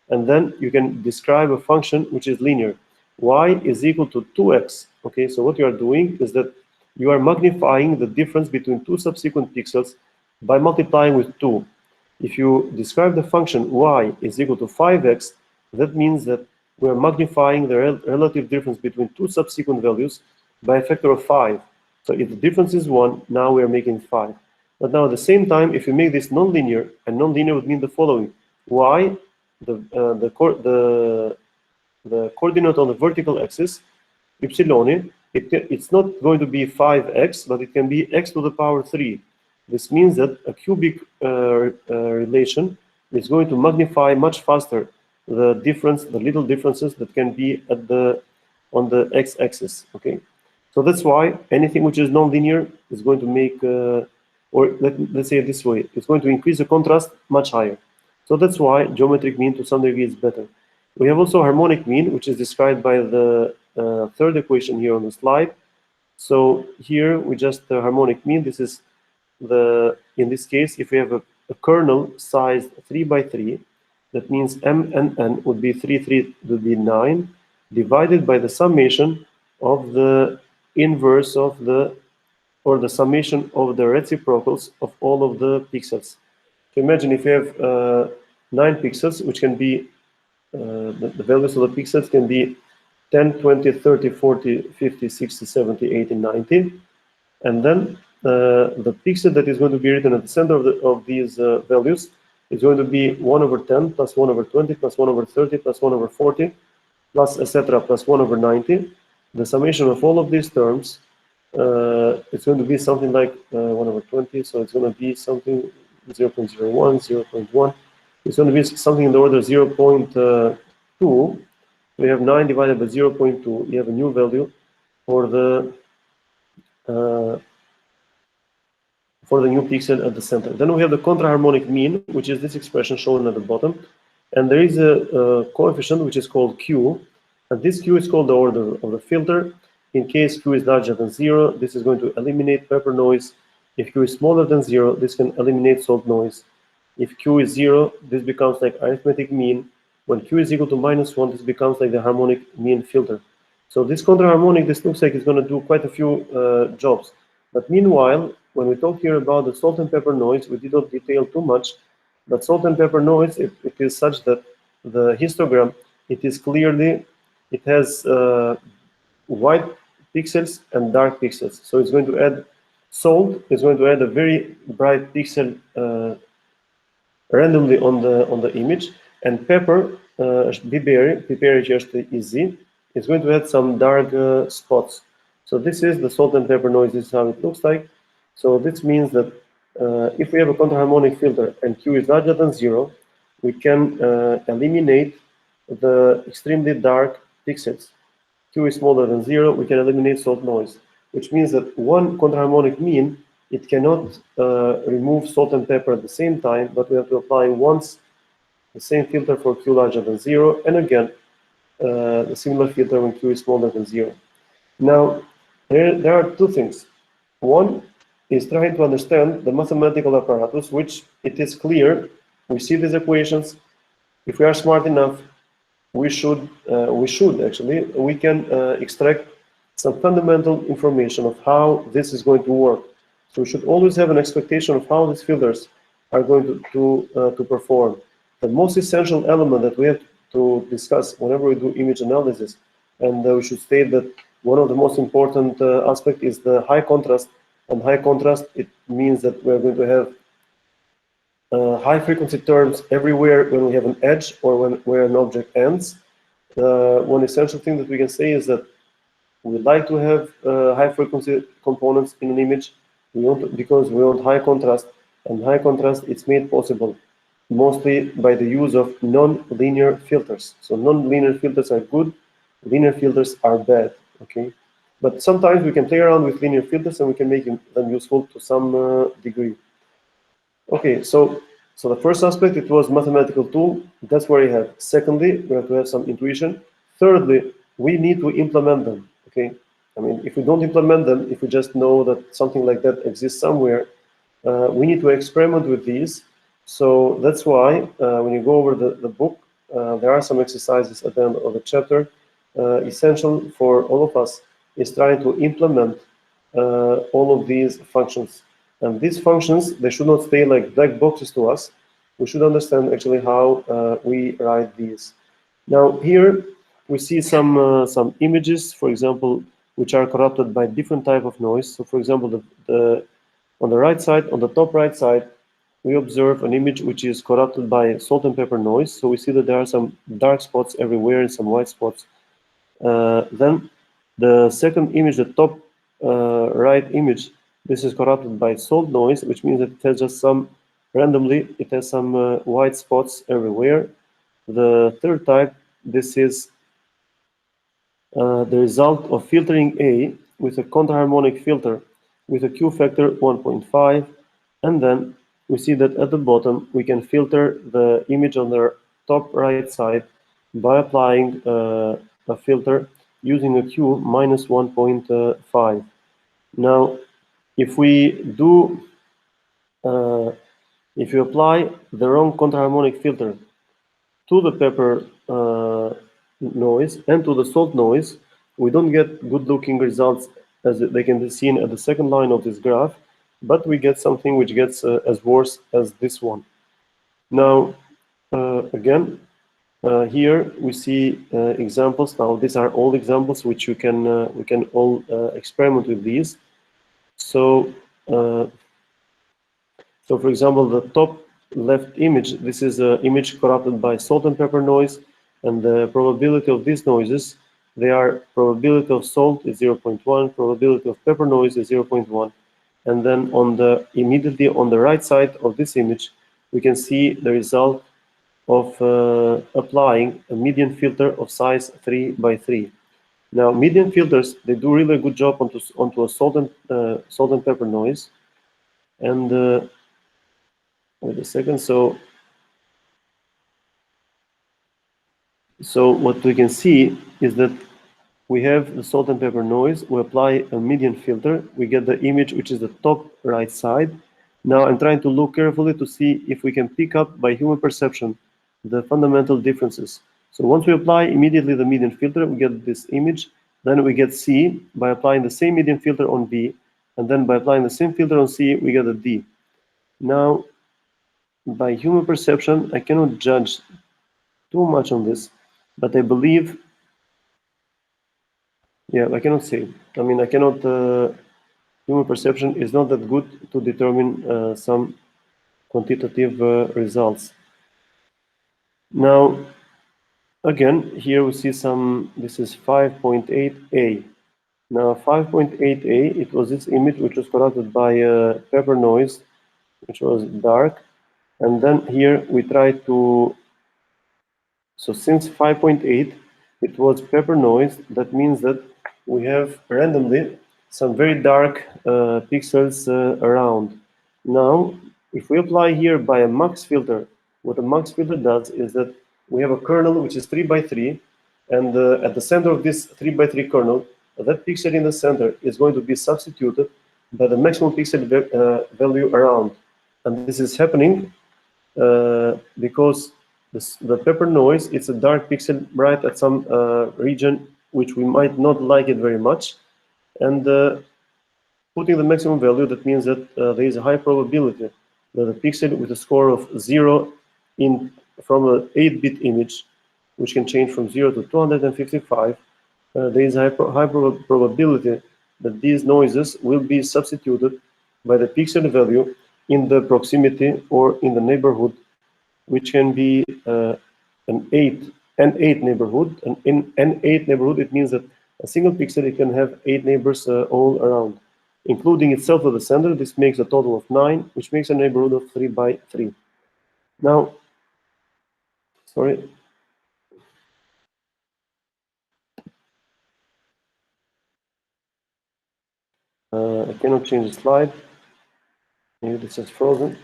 and then you can describe a function which is linear. Y is equal to 2x. Okay, so what you are doing is that you are magnifying the difference between two subsequent pixels by multiplying with 2. If you describe the function y is equal to 5x, that means that we are magnifying the relative difference between two subsequent values by a factor of 5. So if the difference is 1, now we are making 5. But now at the same time, if you make this nonlinear, and nonlinear would mean the following: y, the coordinate on the vertical axis, epsilon, it's not going to be 5x, but it can be x to the power 3. This means that a cubic relation is going to magnify much faster the difference, the little differences that can be at on the x-axis. Okay, so that's why anything which is nonlinear is going to make, or let's say it this way, it's going to increase the contrast much higher. So that's why geometric mean to some degree is better. We have also harmonic mean, which is described by the third equation here on the slide. So here we just harmonic mean. This is in this case, if we have a kernel sized 3 by 3, that means m and n would be 3 would be 9, divided by the summation of the inverse of or the summation of the reciprocals of all of the pixels. So imagine if you have 9 pixels, which can be the values of the pixels can be 10, 20, 30, 40, 50, 60, 70, 80, 90. And then the pixel that is going to be written at the center of these values is going to be 1 over 10 plus 1 over 20 plus 1 over 30 plus 1 over 40 plus etc. plus 1 over 90. The summation of all of these terms, it's going to be something like 1 over 20. So it's going to be something 0 0.01, 0 0.1. It's going to be something in the order 0.2. We have 9 divided by 0.2. You have a new value for the new pixel at the center. Then we have the contraharmonic mean, which is this expression shown at the bottom. And there is a coefficient which is called Q. And this Q is called the order of the filter. In case Q is larger than 0, this is going to eliminate pepper noise. If Q is smaller than 0, this can eliminate salt noise. If Q is 0, this becomes like arithmetic mean. When Q is equal to -1, this becomes like the harmonic mean filter. So this contraharmonic, this looks like it's going to do quite a few jobs. But meanwhile, when we talk here about the salt and pepper noise, we did not detail too much. But salt and pepper noise, it is such that the histogram, it is clearly, it has white pixels and dark pixels. So it's going to add, salt is going to add a very bright pixel randomly on the image, and pepper, piperi just easy, is going to add some dark spots. So this is the salt and pepper noise. This is how it looks like. So this means that if we have a contraharmonic filter and Q is larger than 0, we can eliminate the extremely dark pixels. Q is smaller than 0, we can eliminate salt noise, which means that one contraharmonic mean, it cannot remove salt and pepper at the same time, but we have to apply once the same filter for Q larger than 0, and again the similar filter when Q is smaller than 0. Now, there are two things. One is trying to understand the mathematical apparatus, which it is clear, we see these equations. If we are smart enough, we can extract some fundamental information of how this is going to work. So we should always have an expectation of how these filters are going to perform. The most essential element that we have to discuss whenever we do image analysis, and we should state that one of the most important aspects is the high contrast. And high contrast, it means that we're going to have high frequency terms everywhere when we have an edge or where an object ends. One essential thing that we can say is that we like to have high frequency components in an image because we want high contrast, and high contrast it's made possible mostly by the use of non-linear filters. So non-linear filters are good, linear filters are bad, okay? But sometimes we can play around with linear filters and we can make them useful to some degree. Okay, so the first aspect, it was mathematical tool. That's where you have. Secondly, we have to have some intuition. Thirdly, we need to implement them. Okay, I mean, if we don't implement them, if we just know that something like that exists somewhere, we need to experiment with these. So that's why when you go over the book, there are some exercises at the end of the chapter. Essential for all of us is trying to implement all of these functions. And these functions, they should not stay like black boxes to us. We should understand actually how we write these. Now here we see some images, for example, which are corrupted by different type of noise. So for example, on the right side, on the top right side, we observe an image which is corrupted by salt and pepper noise. So we see that there are some dark spots everywhere and some white spots. Then the second image, the top right image, this is corrupted by salt noise, which means that it has just some randomly, it has some white spots everywhere. The third type, this is the result of filtering A with a counterharmonic filter with a Q factor 1.5, and then we see that at the bottom we can filter the image on the top right side by applying a filter using a Q minus 1.5. Now, if we do, if you apply the wrong counterharmonic filter to the pepper noise and to the salt noise, we don't get good-looking results as they can be seen at the second line of this graph, but we get something which gets as worse as this one. Now, again, here we see examples. Now, these are all examples which we can all experiment with these. So, so for example, the top left image, this is an image corrupted by salt and pepper noise, and the probability of these noises, they are probability of salt is 0.1, probability of pepper noise is 0.1. And then immediately on the right side of this image, we can see the result of applying a median filter of size 3 by 3. Now, median filters, they do really good job onto a salt and pepper noise. And wait a second. So what we can see is that we have the salt and pepper noise. We apply a median filter. We get the image, which is the top right side. Now I'm trying to look carefully to see if we can pick up by human perception the fundamental differences. So once we apply immediately the median filter, we get this image. Then we get C by applying the same median filter on B. And then by applying the same filter on C, we get a D. Now, by human perception, I cannot judge too much on this, but I believe, yeah, I cannot say. I mean, I cannot, human perception is not that good to determine some quantitative results. Now, again, here we see this is 5.8a. Now, 5.8a, it was this image which was corrupted by pepper noise, which was dark. And then here we try to, so since 5.8, it was pepper noise, that means that we have randomly some very dark pixels around. Now, if we apply here by a max filter, what a max filter does is that we have a kernel which is 3 by 3, And at the center of this 3 by 3 kernel, that pixel in the center is going to be substituted by the maximum pixel value around. And this is happening because the pepper noise, it's a dark pixel right at some region which we might not like it very much. And putting the maximum value, that means that there is a high probability that a pixel with a score of 0 from an 8-bit image, which can change from 0 to 255, there is a high probability that these noises will be substituted by the pixel value in the proximity or in the neighborhood, which can be an 8 neighborhood. And in an 8 neighborhood, it means that a single pixel, it can have 8 neighbors all around. Including itself at the center, this makes a total of 9, which makes a neighborhood of 3 by 3. Now, sorry. I cannot change the slide. Maybe this is frozen.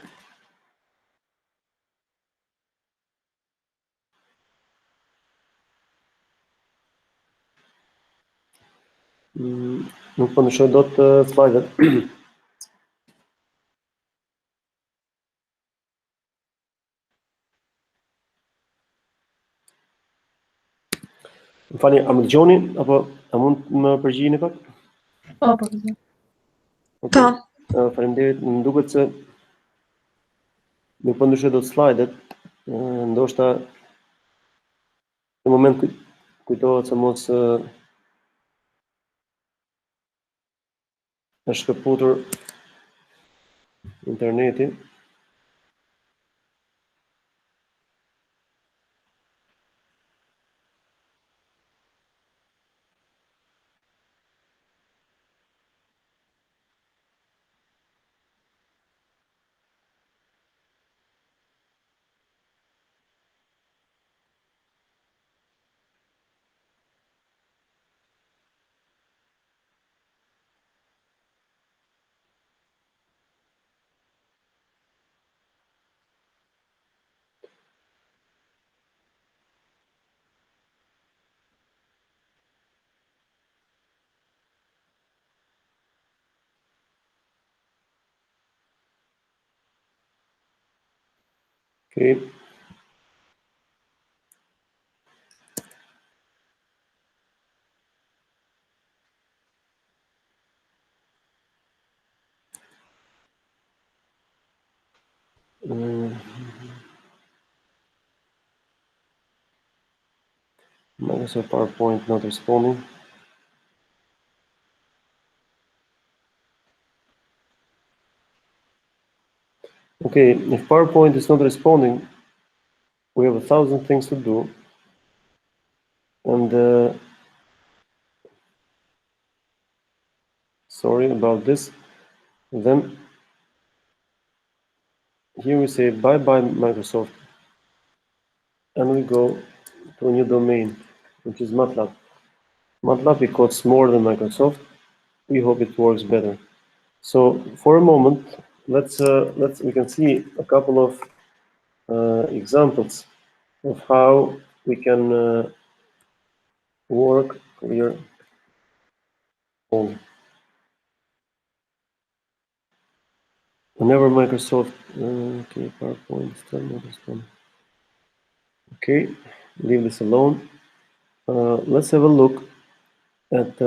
Nu până și-o dat slide. Më falni, a më dëgjoni apo a mund më përgjigjeni pak? Po, po, po. Po. Faleminderit. Më duket se nuk po ndryshoj dot slide-et. Ndoshta në moment kujtohet se mos është shkëputur interneti. Okay. Microsoft PowerPoint not responding. Okay, if PowerPoint is not responding, we have 1,000 things to do. And sorry about this. Then here we say bye-bye Microsoft. And we go to a new domain, which is MATLAB. MATLAB, it costs more than Microsoft. We hope it works better. So for a moment, we can see a couple of examples of how we can work here on. Whenever Microsoft, okay, PowerPoint still not responding. Okay, leave this alone. Let's have a look at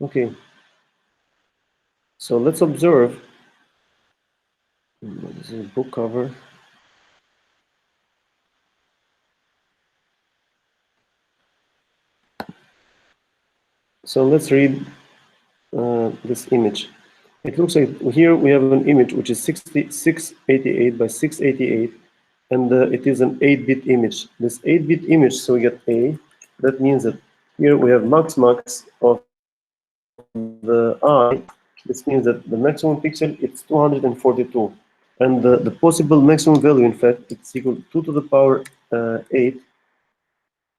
okay. So let's observe. This is a book cover. So let's read this image. It looks like here we have an image which is 688 by 688, and it is an 8-bit image. This 8-bit image, so we get A. That means that here we have max of the I. This means that the maximum pixel it's 242, and the possible maximum value, in fact, it's equal to 2 to the power 8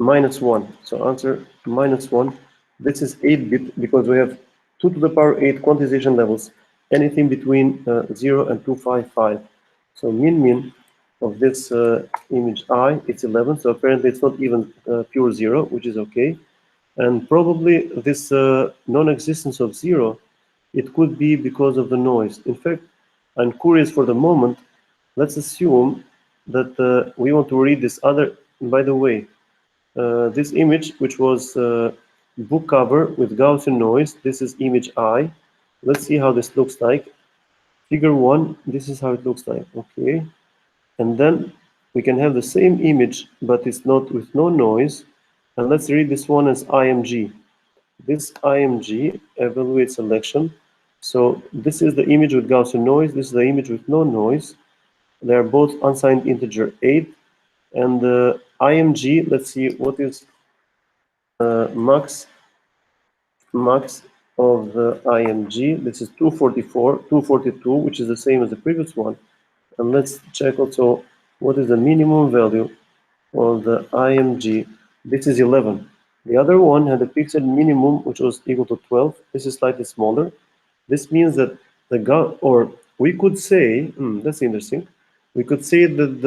minus 1. So answer minus 1. This is 8-bit because we have 2 to the power 8 quantization levels, anything between 0 and 255. So min of this image I, it's 11, so apparently it's not even pure 0, which is okay. And probably this non-existence of 0, it could be because of the noise. In fact, I'm curious for the moment. Let's assume that we want to read this other, by the way, this image, which was book cover with Gaussian noise. This is image I. Let's see how this looks like. Figure 1, this is how it looks like. Okay. And then we can have the same image, but it's not with no noise. And let's read this one as IMG. This IMG evaluates selection. So this is the image with Gaussian noise. This is the image with no noise. They are both unsigned integer 8. And the IMG, let's see what is max of the IMG. This is 244, 242, which is the same as the previous one. And let's check also what is the minimum value of the IMG. This is 11. The other one had a pixel minimum, which was equal to 12. This is slightly smaller. This means that or we could say, that's interesting. We could say that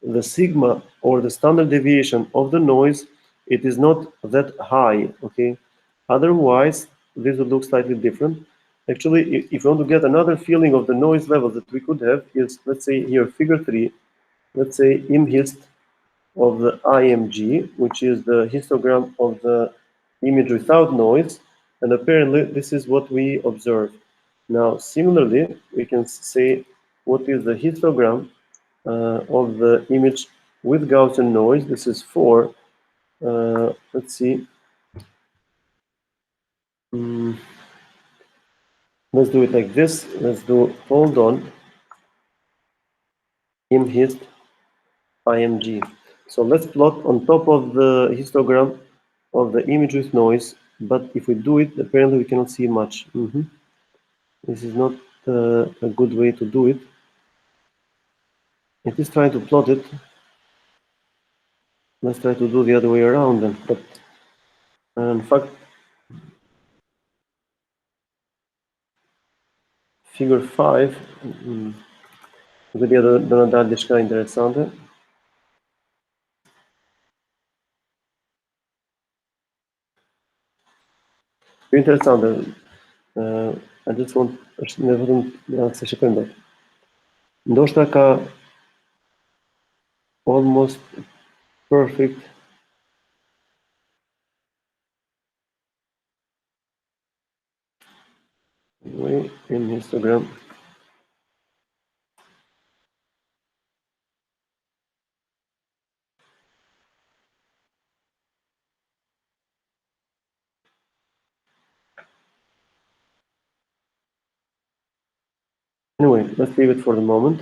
the sigma or the standard deviation of the noise, it is not that high, okay? Otherwise, this would look slightly different. Actually, if you want to get another feeling of the noise level that we could have is, let's say here, figure 3, let's say imhist of the IMG, which is the histogram of the image without noise, and apparently this is what we observe. Now, similarly, we can say what is the histogram of the image with Gaussian noise. This is 4. Let's see. Let's do it like this. Let's do hold on imhist IMG. So let's plot on top of the histogram of the image with noise. But if we do it, apparently we cannot see much. This is not a good way to do it. It is trying to plot it. Let's try to do the other way around then. But in fact, figure 5, vedere da una tagliașca interesante. Interesante. I just want ne văd să și prindă. Ndoshta ka almost perfect way in Instagram. Anyway, let's leave it for the moment.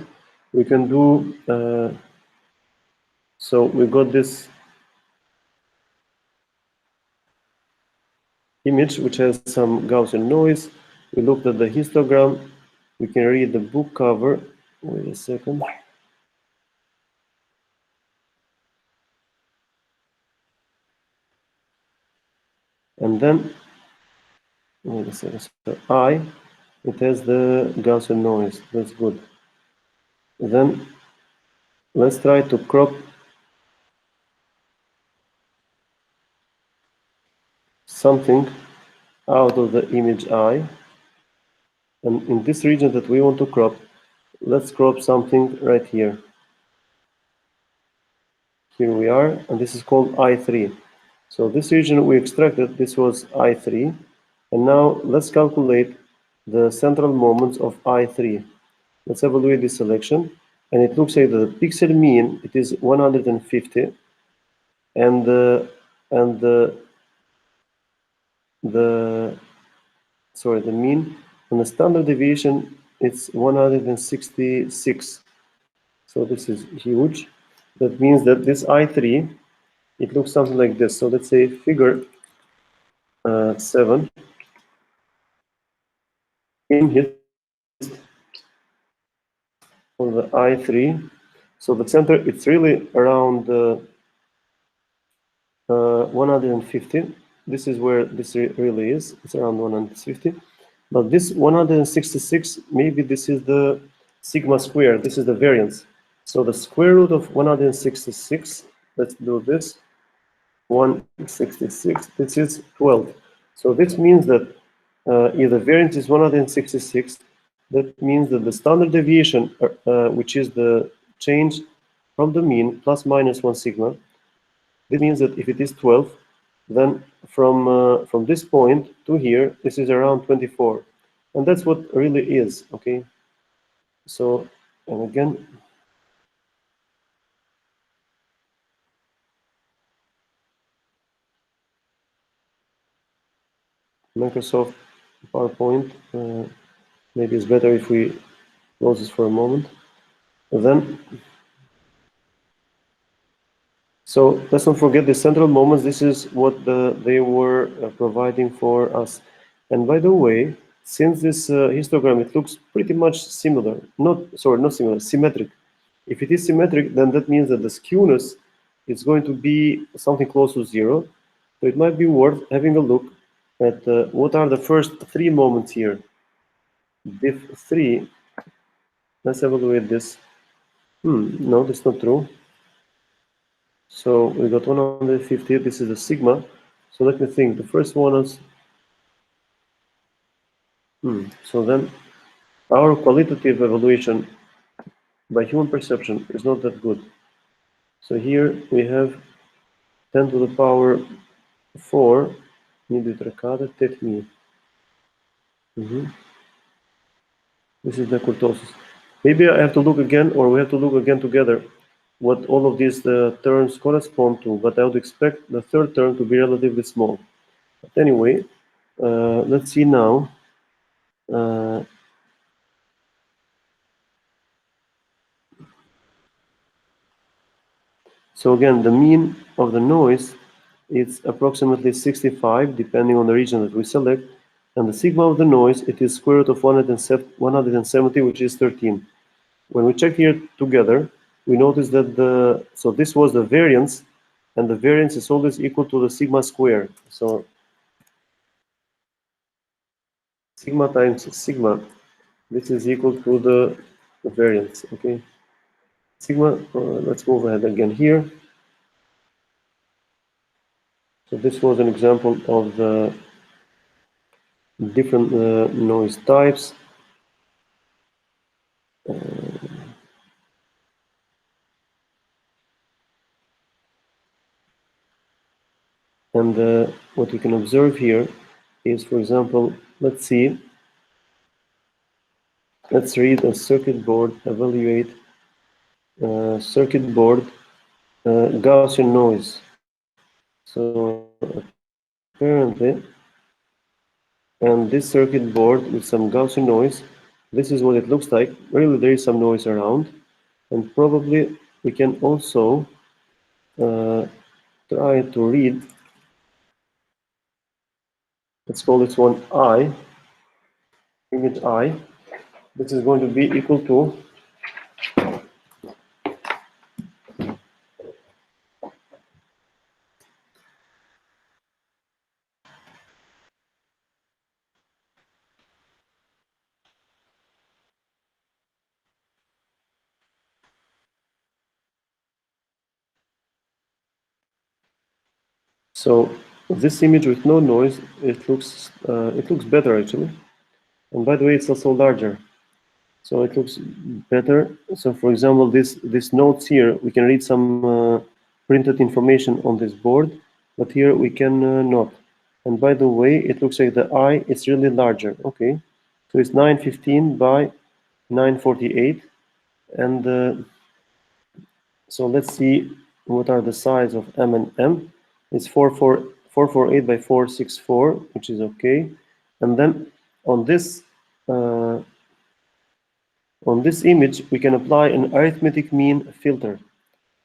We can do, so we got this image which has some Gaussian noise. We looked at the histogram. We can read the book cover. Wait a second. And then, wait a second. So it has the Gaussian noise. That's good. Then let's try to crop something out of the image I. And in this region that we want to crop, let's crop something right here. Here we are, and this is called I3. So this region we extracted, this was I3. And now let's calculate the central moments of I3. Let's evaluate this selection. And it looks like the pixel mean, it is 150. And the mean and the standard deviation, it's 166. So this is huge. That means that this I3, it looks something like this. So let's say figure 7 in here for the I3. So the center, it's really around 150. this is where this really is. It's around 150. But this 166, maybe this is the sigma square. This is the variance. So the square root of 166, let's do this, 166, this is 12. So this means that if the variance is 166, that means that the standard deviation, which is the change from the mean plus minus 1 sigma, this means that if it is 12, then from this point to here, this is around 24. And that's what really is, okay? So, and again, Microsoft PowerPoint, maybe it's better if we close this for a moment. And then, so let's not forget the central moments. This is what they were providing for us. And by the way, since this histogram, it looks pretty much similar. Not similar, symmetric. If it is symmetric, then that means that the skewness is going to be something close to 0. So it might be worth having a look at what are the first 3 moments here. Diff 3, let's evaluate this. No, that's not true. So we got 150, this is a sigma. So let me think, the first one is, so then our qualitative evaluation by human perception is not that good. So here we have 10 to the power 4 millimetri technique. This is the kurtosis. Maybe I have to look again, or we have to look again together, what all of these terms correspond to, but I would expect the third term to be relatively small. But anyway, let's see now. So again, the mean of the noise is approximately 65, depending on the region that we select. And the sigma of the noise, it is square root of 170, which is 13. When we check here together, we notice that so this was the variance, and the variance is always equal to the sigma square. So sigma times sigma, this is equal to the variance, okay? Sigma, let's move ahead again here. So this was an example of the different noise types. And what we can observe here is, for example, let's read a circuit board, evaluate circuit board Gaussian noise. So apparently, and this circuit board with some Gaussian noise, this is what it looks like. Really, there is some noise around, and probably we can also try to read. Let's call this one I, image I. This is going to be equal to so this image with no noise, it looks better actually. And by the way, it's also larger, so it looks better. So for example, this notes here, we can read some printed information on this board, but here we can not. And by the way, it looks like the I is really larger. Okay, so it's 915 by 948, and so let's see what are the size of M and M. It's 448 by 464, which is okay. And then on this image, we can apply an arithmetic mean filter.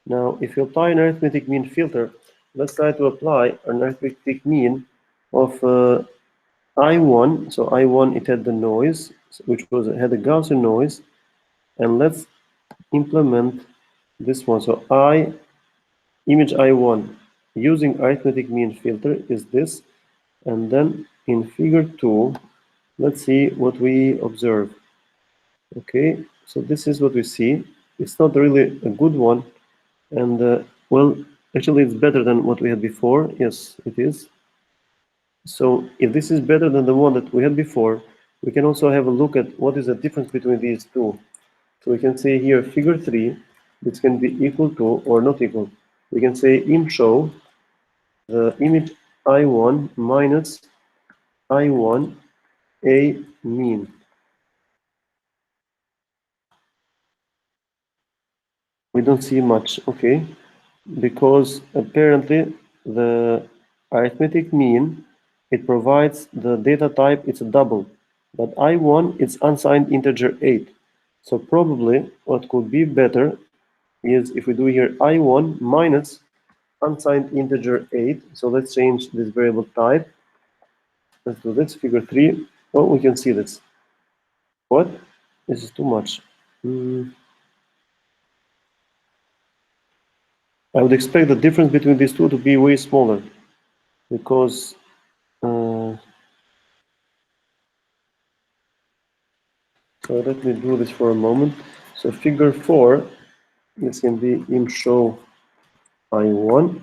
Now, if you apply an arithmetic mean filter, let's try to apply an arithmetic mean of I1. So I1, it had the noise, which had the Gaussian noise. And let's implement this one. So image I1 using arithmetic mean filter is this. And then in figure 2, let's see what we observe. Okay, so this is what we see. It's not really a good one, and well, actually it's better than what we had before. Yes, it is. So if this is better than the one that we had before, we can also have a look at what is the difference between these two. So we can say here figure 3, this can be equal to or not equal. We can say in show the image I1 minus I1 A mean. We don't see much, okay, because apparently the arithmetic mean, it provides the data type, it's a double, but I1 it's unsigned integer 8. So probably what could be better is if we do here I1 minus unsigned integer 8. So let's change this variable type. Let's do this, figure 3. Oh, we can see this. What? This is too much. I would expect the difference between these two to be way smaller because so let me do this for a moment. So figure 4, this can be in show I1.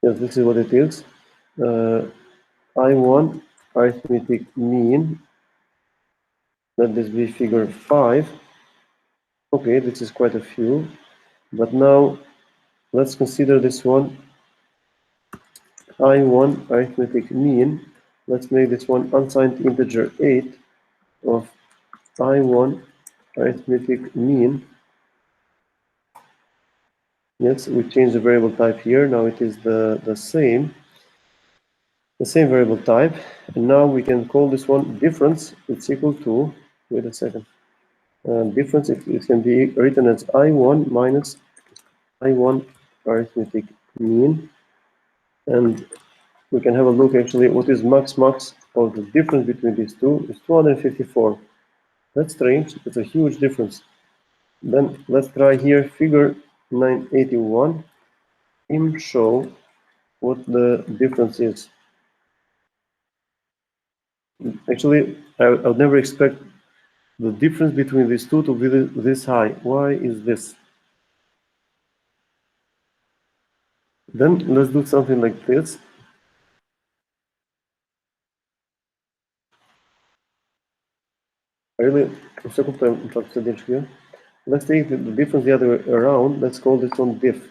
Yes, this is what it is. I1 arithmetic mean. Let this be figure 5. Okay, this is quite a few. But now let's consider this one I1 arithmetic mean. Let's make this one unsigned integer 8 of I1 arithmetic mean. Yes, we change the variable type here. Now it is the same variable type. And now we can call this one difference. It's equal to, wait a second. Difference, it can be written as I1 minus I1 arithmetic mean. And we can have a look actually what is max of the difference between these two is 254. That's strange. It's a huge difference. Then let's try here figure 981. Show what the difference is. Actually, I would never expect the difference between these two to be this high. Why is this? Then let's do something like this. Really, let's take the difference the other way around. Let's call this one diff.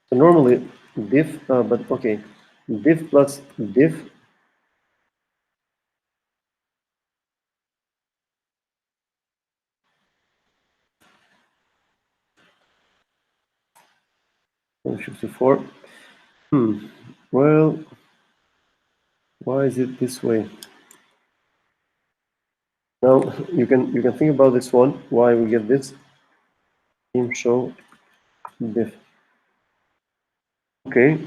So normally diff, but okay, diff plus diff. Oh, 54. Well, why is it this way? Now you can think about this one. Why we get this? Show diff. Okay.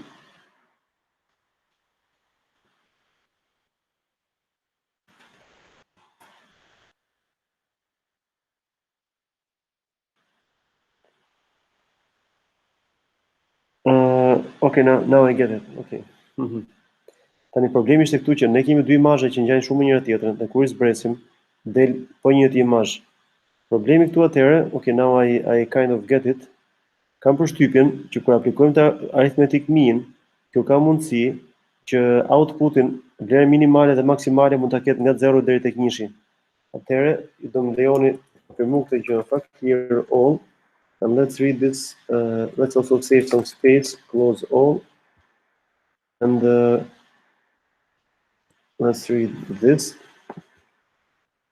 Okay, now I get it. Okay. Tani problemi është këtu që ne kemi dy imazhe që ngjajnë shumë njëra tjetrën, dhe kur i zbresim del po një imazh. Problemi këtu atëherë, okay, now I kind of get it. Kam përshtypjen që kur aplikojmë të arithmetic mean, kjo ka mundësi që outputin vlerë minimale dhe maksimale mund ta ketë nga 0 deri tek 1. Atëherë do më lejoni për mua këtë gjë fakt clear all. And let's read this. Let's also save some space, close all, and let's read this.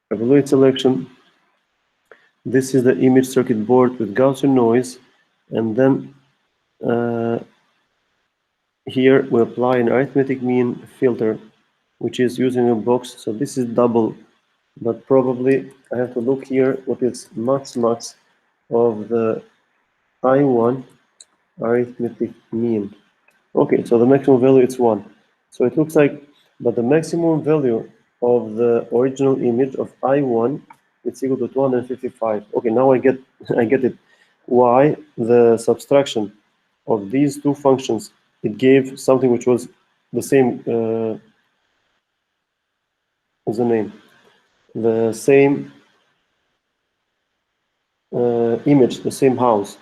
Evaluate selection. This is the image circuit board with Gaussian noise, and then here we apply an arithmetic mean filter, which is using a box. So this is double, but probably I have to look here what is max of the I1 arithmetic mean. Okay, so the maximum value is 1. So it looks like, but the maximum value of the original image of I1 it's equal to 255. Okay, now I get I get it. Why the subtraction of these two functions, it gave something which was the same, what's the name? The same image, the same house.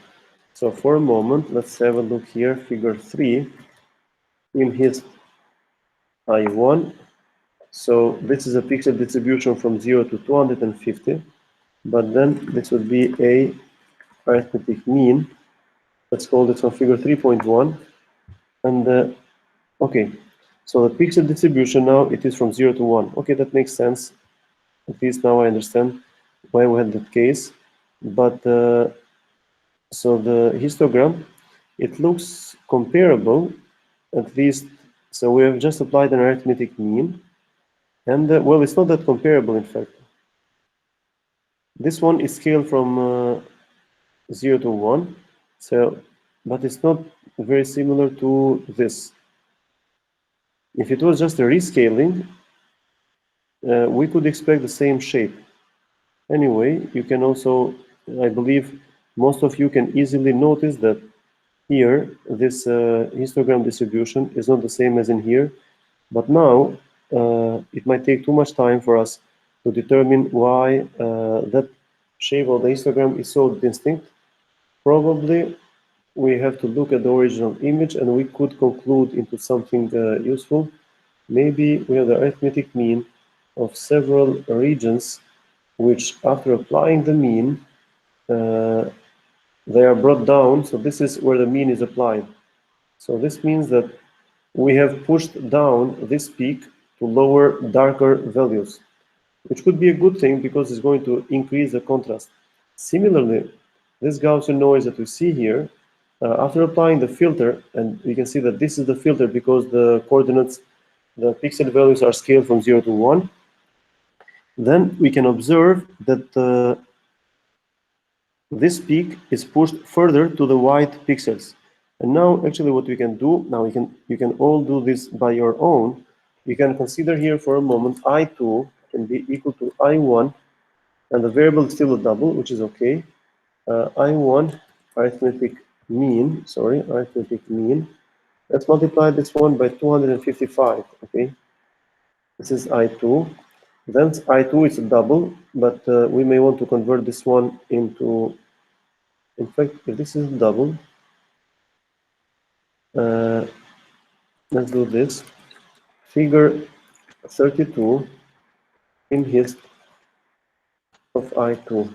So for a moment, let's have a look here, figure 3, in his I1. So this is a pixel distribution from 0 to 250, but then this would be a arithmetic mean. Let's call this one figure 3.1. And okay, so the pixel distribution now, it is from 0 to 1. Okay, that makes sense. At least now I understand why we had that case. But so the histogram, it looks comparable, at least. So we have just applied an arithmetic mean. And well, it's not that comparable, in fact. This one is scaled from 0 to 1. So, but it's not very similar to this. If it was just a rescaling, we could expect the same shape. Anyway, you can also, I believe, most of you can easily notice that here, this histogram distribution is not the same as in here. But now, it might take too much time for us to determine why that shape of the histogram is so distinct. Probably we have to look at the original image and we could conclude into something useful. Maybe we have the arithmetic mean of several regions which, after applying the mean, they are brought down. So this is where the mean is applied. So this means that we have pushed down this peak to lower, darker values, which could be a good thing because it's going to increase the contrast. Similarly, this Gaussian noise that we see here, after applying the filter, and you can see that this is the filter because the coordinates, the pixel values are scaled from 0 to 1, then we can observe that this peak is pushed further to the white pixels. And now actually what we can do, now you can all do this by your own. We can consider here for a moment I2 can be equal to I1, and the variable is still a double, which is okay. I1 arithmetic mean, let's multiply this one by 255, okay? This is I2. Then I2 is a double, but we may want to convert this one into, in fact, if this is a double, uh, let's do this. Figure 32 in his of I2.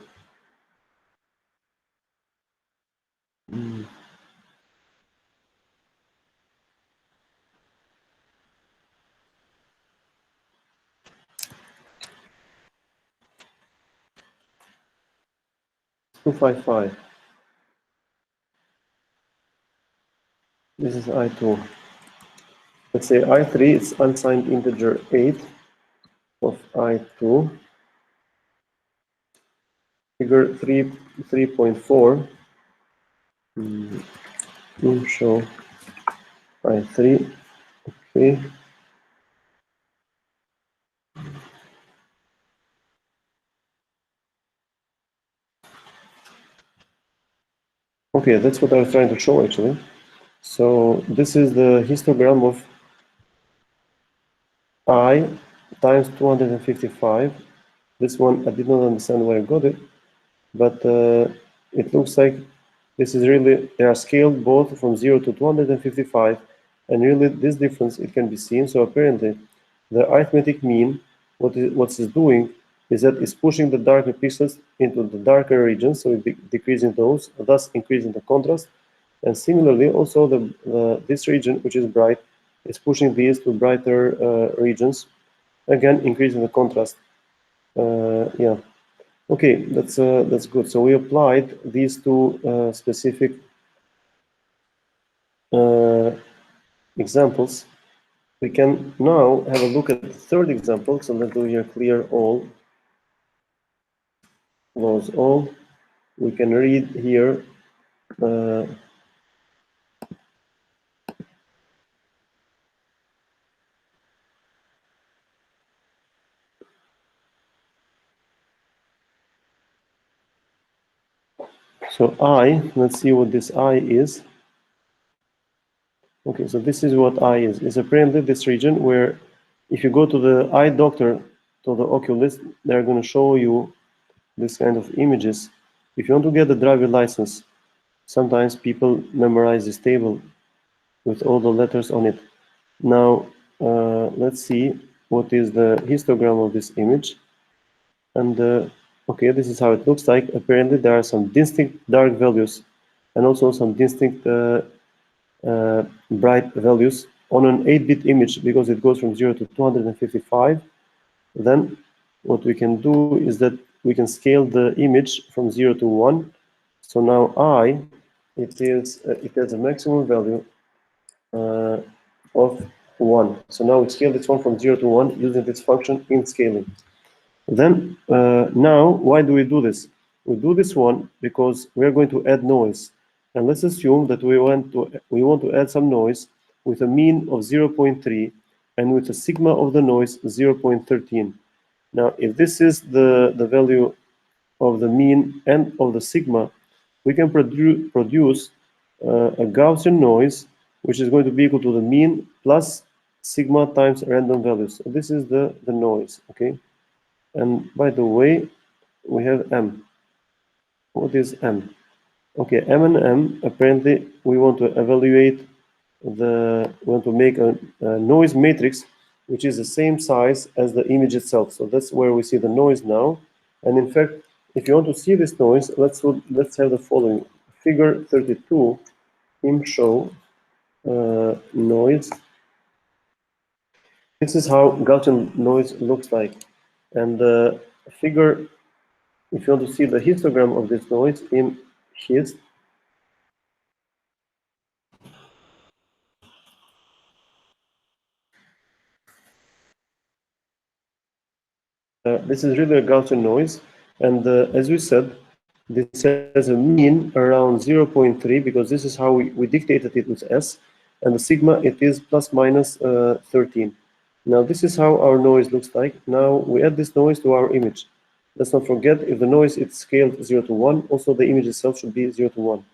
255. This is I2. Let's say I3 is unsigned integer 8 of I2. Figure 3.4. Show I3. Okay. Okay, that's what I was trying to show actually. So this is the histogram of I times 255. This one I did not understand where I got it, but it looks like this is really, they are scaled both from 0 to 255, and really this difference, it can be seen. So apparently the arithmetic mean, what it's doing is that it's pushing the darker pixels into the darker regions, so it decreasing those, thus increasing the contrast. And similarly, also this region, which is bright, is pushing these to brighter regions, again increasing the contrast. Yeah. Okay, that's good. So we applied these two specific examples. We can now have a look at the third example. So let's do here clear all, close all. We can read here So I, let's see what this I is. Okay, so this is what eye is. It's apparently this region where if you go to the eye doctor, to the oculist, they're going to show you this kind of images. If you want to get the driver license, sometimes people memorize this table with all the letters on it. Now, let's see what is the histogram of this image. And okay, this is how it looks like. Apparently, there are some distinct dark values and also some distinct bright values on an 8-bit image because it goes from 0 to 255. Then what we can do is that we can scale the image from 0 to 1. So now I, it has a maximum value uh, of 1. So now we scale this one from 0 to 1 using this function in scaling. Then now, why do we do this? We do this one because we are going to add noise. And let's assume that we want to add some noise with a mean of 0.3 and with a sigma of the noise 0.13. Now, if this is the value of the mean and of the sigma, we can produce a Gaussian noise, which is going to be equal to the mean plus sigma times random values. So this is the noise, okay? And by the way, we have M. What is M? Okay, M and M, apparently we want to evaluate we want to make a noise matrix, which is the same size as the image itself. So that's where we see the noise now. And in fact, if you want to see this noise, let's have the following. Figure 32, im show noise. This is how Gaussian noise looks like. And the figure, if you want to see the histogram of this noise in hist, this is really a Gaussian noise. And as we said, this has a mean around 0.3 because this is how we dictated it with S. And the sigma, it is plus minus 13. Now, this is how our noise looks like. Now, we add this noise to our image. Let's not forget, if the noise is scaled 0 to 1, also the image itself should be 0 to 1.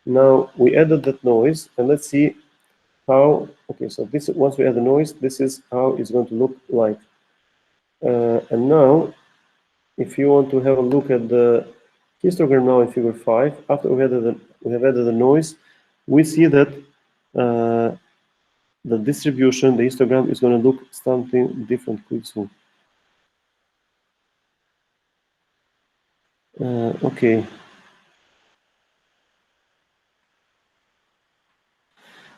Now, we added that noise, and let's see how, okay, so this once we add the noise, this is how it's going to look like. And now, if you want to have a look at the histogram now in figure 5, after we have added the noise, we see that the distribution, the histogram is going to look something different. Quick zoom. Okay.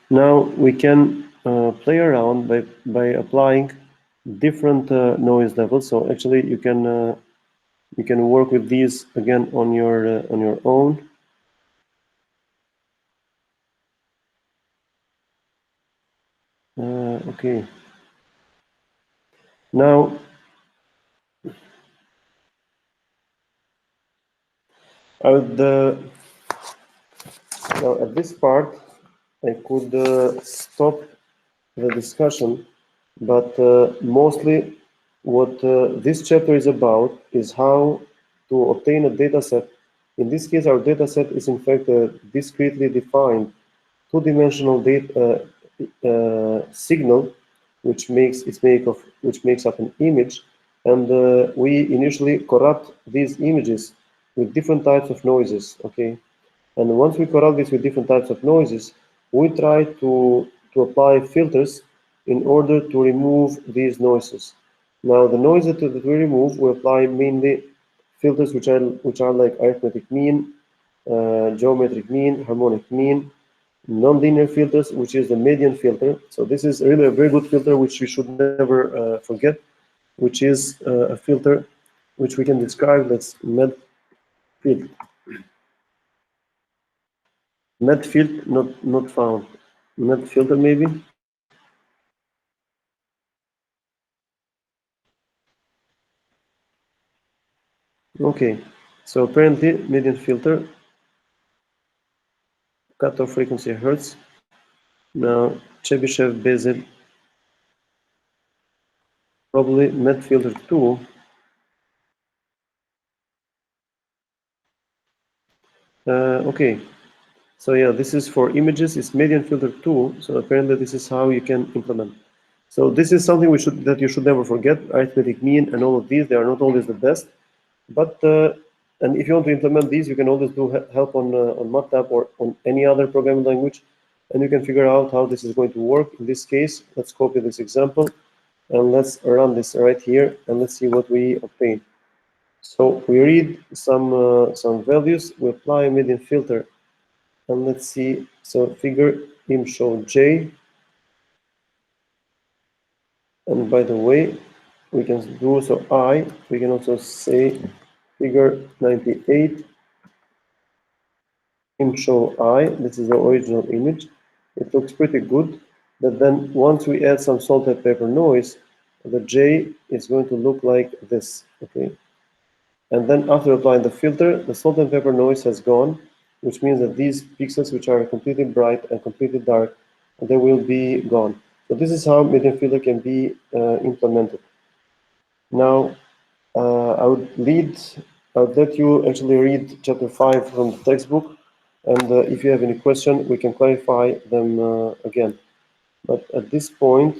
Now we can play around by applying different noise levels. So actually, you can work with these again on your own. Okay. Now I would now at this part I could stop the discussion, but mostly what this chapter is about is how to obtain a data set. In this case, our data set is in fact a discretely defined two-dimensional data signal, which makes up an image, and we initially corrupt these images with different types of noises. Okay, and once we corrupt this with different types of noises, we try to apply filters in order to remove these noises. Now, the noises that we remove, we apply mainly filters which are like arithmetic mean, geometric mean, harmonic mean, nonlinear filters, which is the median filter. So this is really a very good filter, which we should never forget, which is a filter which we can describe as med field. Med field, not found. Med filter maybe. Okay, so apparently median filter, cutoff frequency hertz. Now Chebyshev Bezel, probably med filter 2. Okay, so yeah, this is for images. It's median filter tool. So apparently this is how you can implement. So this is something that you should never forget. Arithmetic mean and all of these, they are not always the best. But and if you want to implement these, you can always do help on MATLAB or on any other programming language, and you can figure out how this is going to work. In this case, let's copy this example and let's run this right here, and let's see what we obtain. So we read some values, we apply a median filter, and let's see. So figure im show j, and by the way, we can do so I. We can also say figure 98 im show I. This is the original image. It looks pretty good, but then once we add some salt and pepper noise, the j is going to look like this. Okay. And then after applying the filter, the salt and pepper noise has gone, which means that these pixels, which are completely bright and completely dark, they will be gone. So this is how median filter can be implemented. Now, I would let you actually read chapter 5 from the textbook, and if you have any question, we can clarify them again. But at this point,